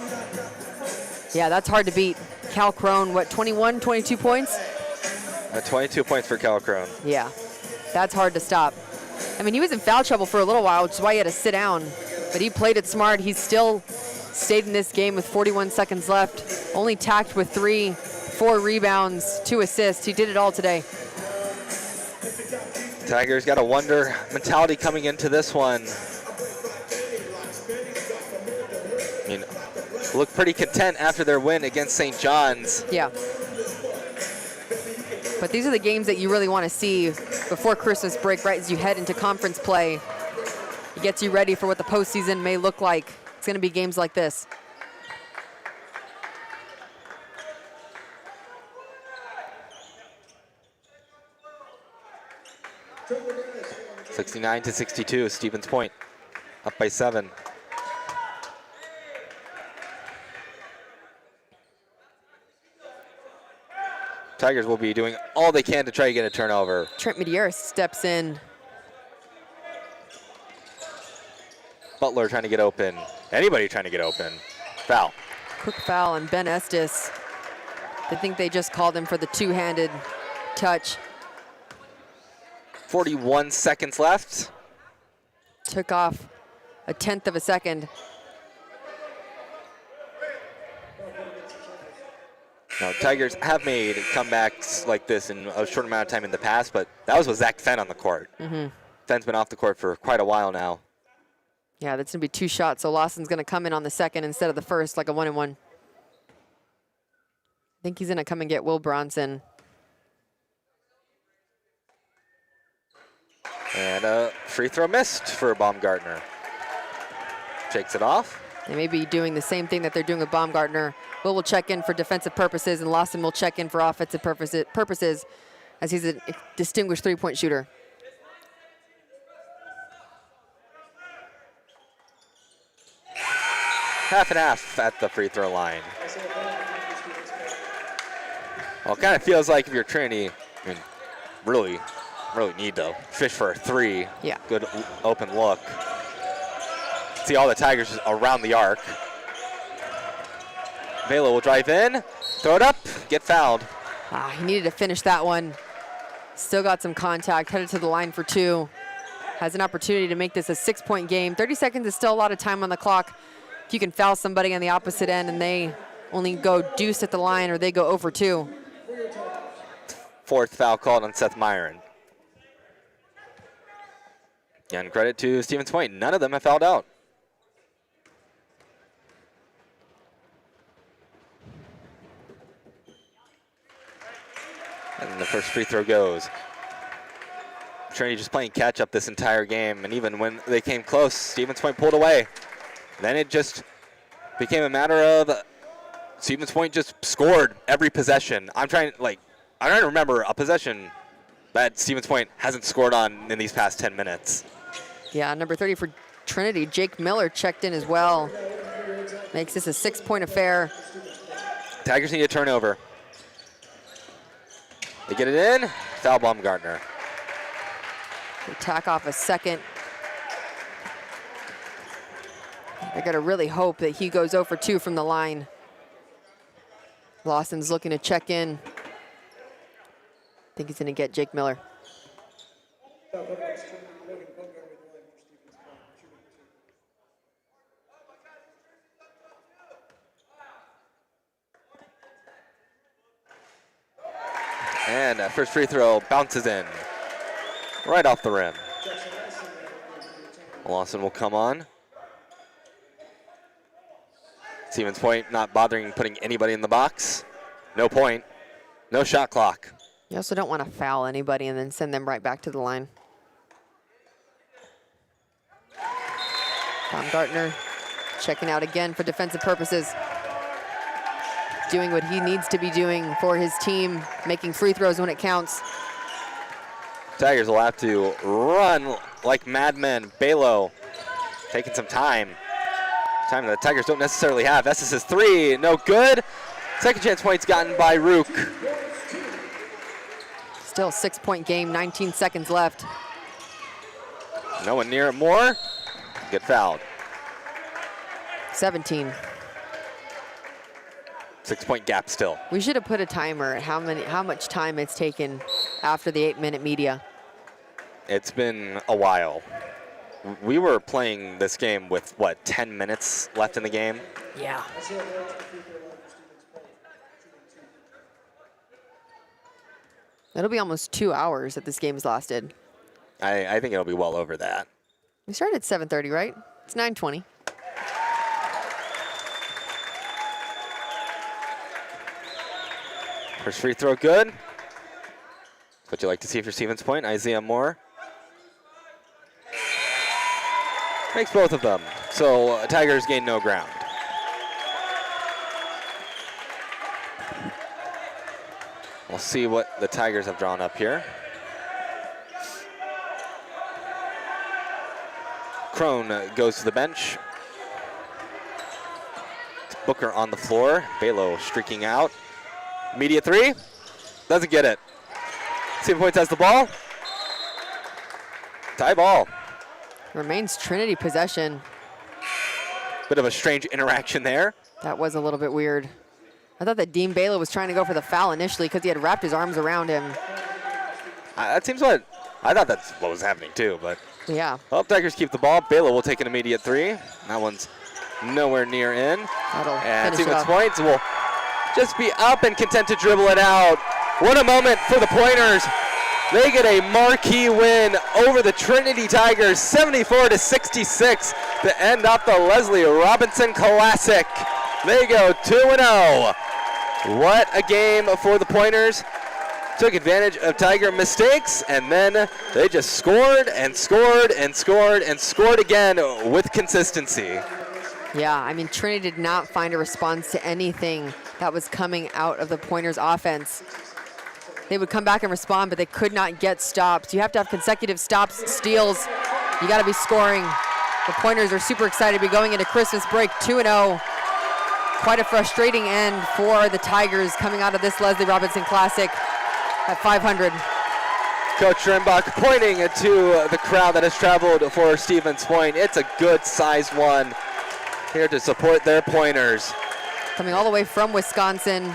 Yeah, that's hard to beat. Cal Crone, 21, 22 points? 22 points for Cal Crone. Yeah, that's hard to stop. I mean, he was in foul trouble for a little while, which is why he had to sit down. But he played it smart. He's still stayed in this game with 41 seconds left. Only tacked with 3, 4 rebounds, 2 assists. He did it all today. Tigers got a wonder mentality coming into this one. I mean, look pretty content after their win against St. John's. Yeah. But these are the games that you really want to see before Christmas break, right as you head into conference play. It gets you ready for what the postseason may look like. It's going to be games like this. 69-62, Stevens Point up by 7. Tigers will be doing all they can to try to get a turnover. Trent Medeiros steps in. Butler trying to get open. Anybody trying to get open. Foul. Quick foul on Ben Estes. I think they just called him for the two-handed touch. 41 seconds left. Took off a tenth of a second. Now, Tigers have made comebacks like this in a short amount of time in the past, but that was with Zach Fenn on the court. Fenn's been off the court for quite a while now. Yeah, that's going to be 2 shots, so Lawson's going to come in on the second instead of the first, like a 1-and-1. I think he's going to come and get Will Bronson. And a free throw missed for Baumgartner. Shakes it off. They may be doing the same thing that they're doing with Baumgartner. Will check in for defensive purposes, and Lawson will check in for offensive purposes as he's a distinguished three-point shooter. Half and half at the free throw line. Well, it kind of feels like if you're Trinity, I mean, really need to fish for a 3. Yeah. Good open look. See all the Tigers around the arc. Vela will drive in, throw it up, get fouled. He needed to finish that one. Still got some contact, headed to the line for 2. Has an opportunity to make this a 6-point game. 30 seconds is still a lot of time on the clock. If you can foul somebody on the opposite end and they only go deuce at the line or they go 0 for 2. 4th foul called on Seth Myron. And credit to Stevens Point, none of them have fouled out. And the first free throw goes. Trinity just playing catch up this entire game, and even when they came close, Stevens Point pulled away. Then it just became a matter of Stevens Point just scored every possession. I'm trying to remember a possession that Stevens Point hasn't scored on in these past 10 minutes. Yeah, number 30 for Trinity, Jake Miller checked in as well. Makes this a 6-point affair. Tigers need a turnover. They get it in, foul Baumgartner. They tack off a second. They gotta really hope that he goes 0 for 2 from the line. Lawson's looking to check in. I think he's gonna get Jake Miller. And that first free throw bounces in, right off the rim. Lawson will come on. Stevens Point not bothering putting anybody in the box. No point, no shot clock. You also don't want to foul anybody and then send them right back to the line. Baumgartner checking out again for defensive purposes. Doing what he needs to be doing for his team, making free throws when it counts. Tigers will have to run like madmen. Balo taking some time. Time that the Tigers don't necessarily have. Estes' 3, no good. Second chance points gotten by Rook. Still a 6-point game, 19 seconds left. No one near it more. Get fouled. 17. 6-point gap still. We should have put a timer at how much time it's taken after the 8-minute media. It's been a while. We were playing this game with, 10 minutes left in the game? Yeah. It'll be almost 2 hours that this game's lasted. I think it'll be well over that. We started at 7:30, right? It's 9:20. First free throw good. That's what you like to see for Stevens Point. Isaiah Moore makes both of them. So Tigers gain no ground. We'll see what the Tigers have drawn up here. Crone goes to the bench. Booker on the floor. Balo streaking out. Immediate three. Doesn't get it. Stephen Point has the ball. Tie ball. Remains Trinity possession. Bit of a strange interaction there. That was a little bit weird. I thought that Dean Balo was trying to go for the foul initially because he had wrapped his arms around him. That seems what I thought that's what was happening too, but yeah. Well, Tigers keep the ball. Balo will take an immediate three. That one's nowhere near in. And Stevens Point will just be up and content to dribble it out. What a moment for the Pointers. They get a marquee win over the Trinity Tigers, 74-66 to end up the Leslie Robinson Classic. They go 2-0. What a game for the Pointers. Took advantage of Tiger mistakes, and then they just scored and scored and scored and scored again with consistency. Yeah, I mean, Trinity did not find a response to anything that was coming out of the Pointers offense. They would come back and respond, but they could not get stops. You have to have consecutive stops, steals. You got to be scoring. The Pointers are super excited to be going into Christmas break 2-0. Quite a frustrating end for the Tigers coming out of this Leslie Robinson Classic at 500. Coach Schrenbach pointing to the crowd that has traveled for Stevens Point. It's a good-sized one here to support their Pointers. Coming all the way from Wisconsin.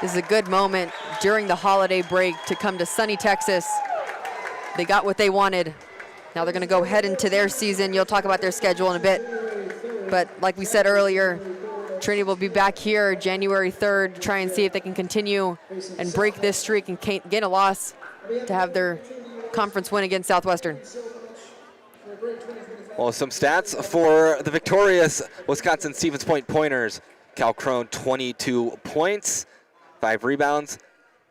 This is a good moment during the holiday break to come to sunny Texas. They got what they wanted. Now they're going to go head into their season. You'll talk about their schedule in a bit. But like we said earlier, Trinity will be back here January 3rd to try and see if they can continue and break this streak and gain a loss to have their conference win against Southwestern. Well, some stats for the victorious Wisconsin Stevens Point Pointers. Cal Crone, 22 points, 5 rebounds.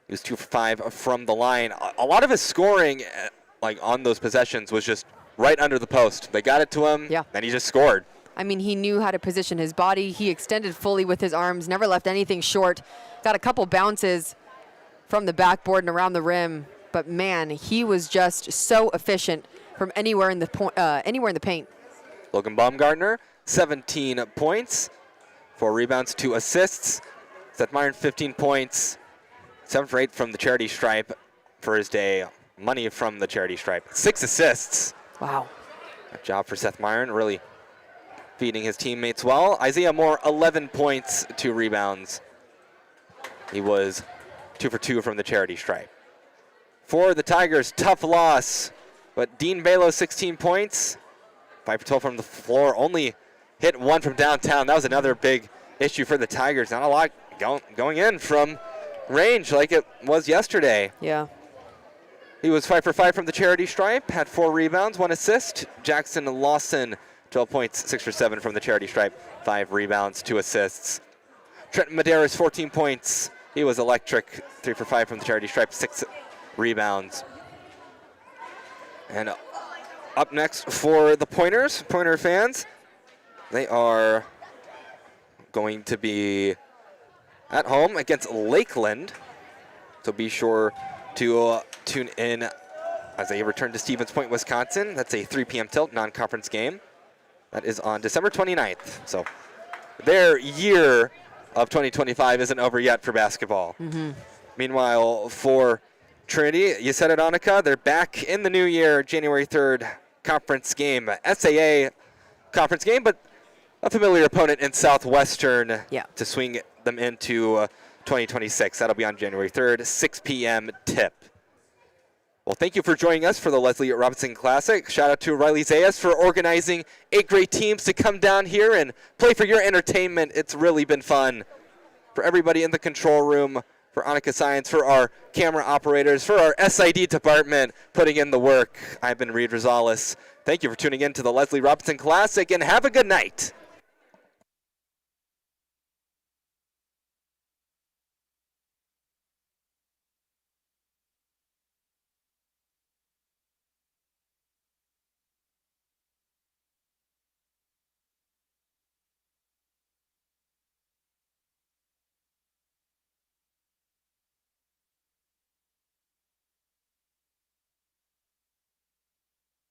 He was 2 for 5 from the line. A lot of his scoring, like on those possessions, was just right under the post. They got it to him, and he just scored. I mean, he knew how to position his body. He extended fully with his arms, never left anything short. Got a couple bounces from the backboard and around the rim, but man, he was just so efficient from anywhere in the paint. Logan Baumgartner, 17 points, 4 rebounds, 2 assists. Seth Myron, 15 points, 7 for 8 from the charity stripe for his day. Money from the charity stripe. 6 assists. Wow. Good job for Seth Myron, really feeding his teammates well. Isaiah Moore, 11 points, 2 rebounds. He was 2 for 2 from the charity stripe. For the Tigers, tough loss, but Dean Balo, 16 points, 5 for 12 from the floor, only hit 1 from downtown. That was another big issue for the Tigers. Not a lot going in from range like it was yesterday. Yeah. He was 5 for 5 from the charity stripe, had 4 rebounds, 1 assist. Jackson Lawson, 12 points, 6 for 7 from the charity stripe, 5 rebounds, 2 assists. Trenton Medeiros, 14 points. He was electric, 3 for 5 from the charity stripe, 6 rebounds. And up next for the Pointers, Pointer fans, they are going to be at home against Lakeland. So be sure to tune in as they return to Stevens Point, Wisconsin. That's a 3 p.m. tilt non-conference game. That is on December 29th. So their year of 2025 isn't over yet for basketball. Meanwhile, for Trinity, you said it, Annika, they're back in the new year, January 3rd, conference game. SAA conference game, but a familiar opponent in Southwestern to swing them into 2026. That'll be on January 3rd, 6 p.m. tip. Well, thank you for joining us for the Leslie Robinson Classic. Shout out to Riley Zayas for organizing 8 great teams to come down here and play for your entertainment. It's really been fun. For everybody in the control room, for Annika Science, for our camera operators, for our SID department putting in the work, I've been Reed Rosales. Thank you for tuning in to the Leslie Robinson Classic, and have a good night.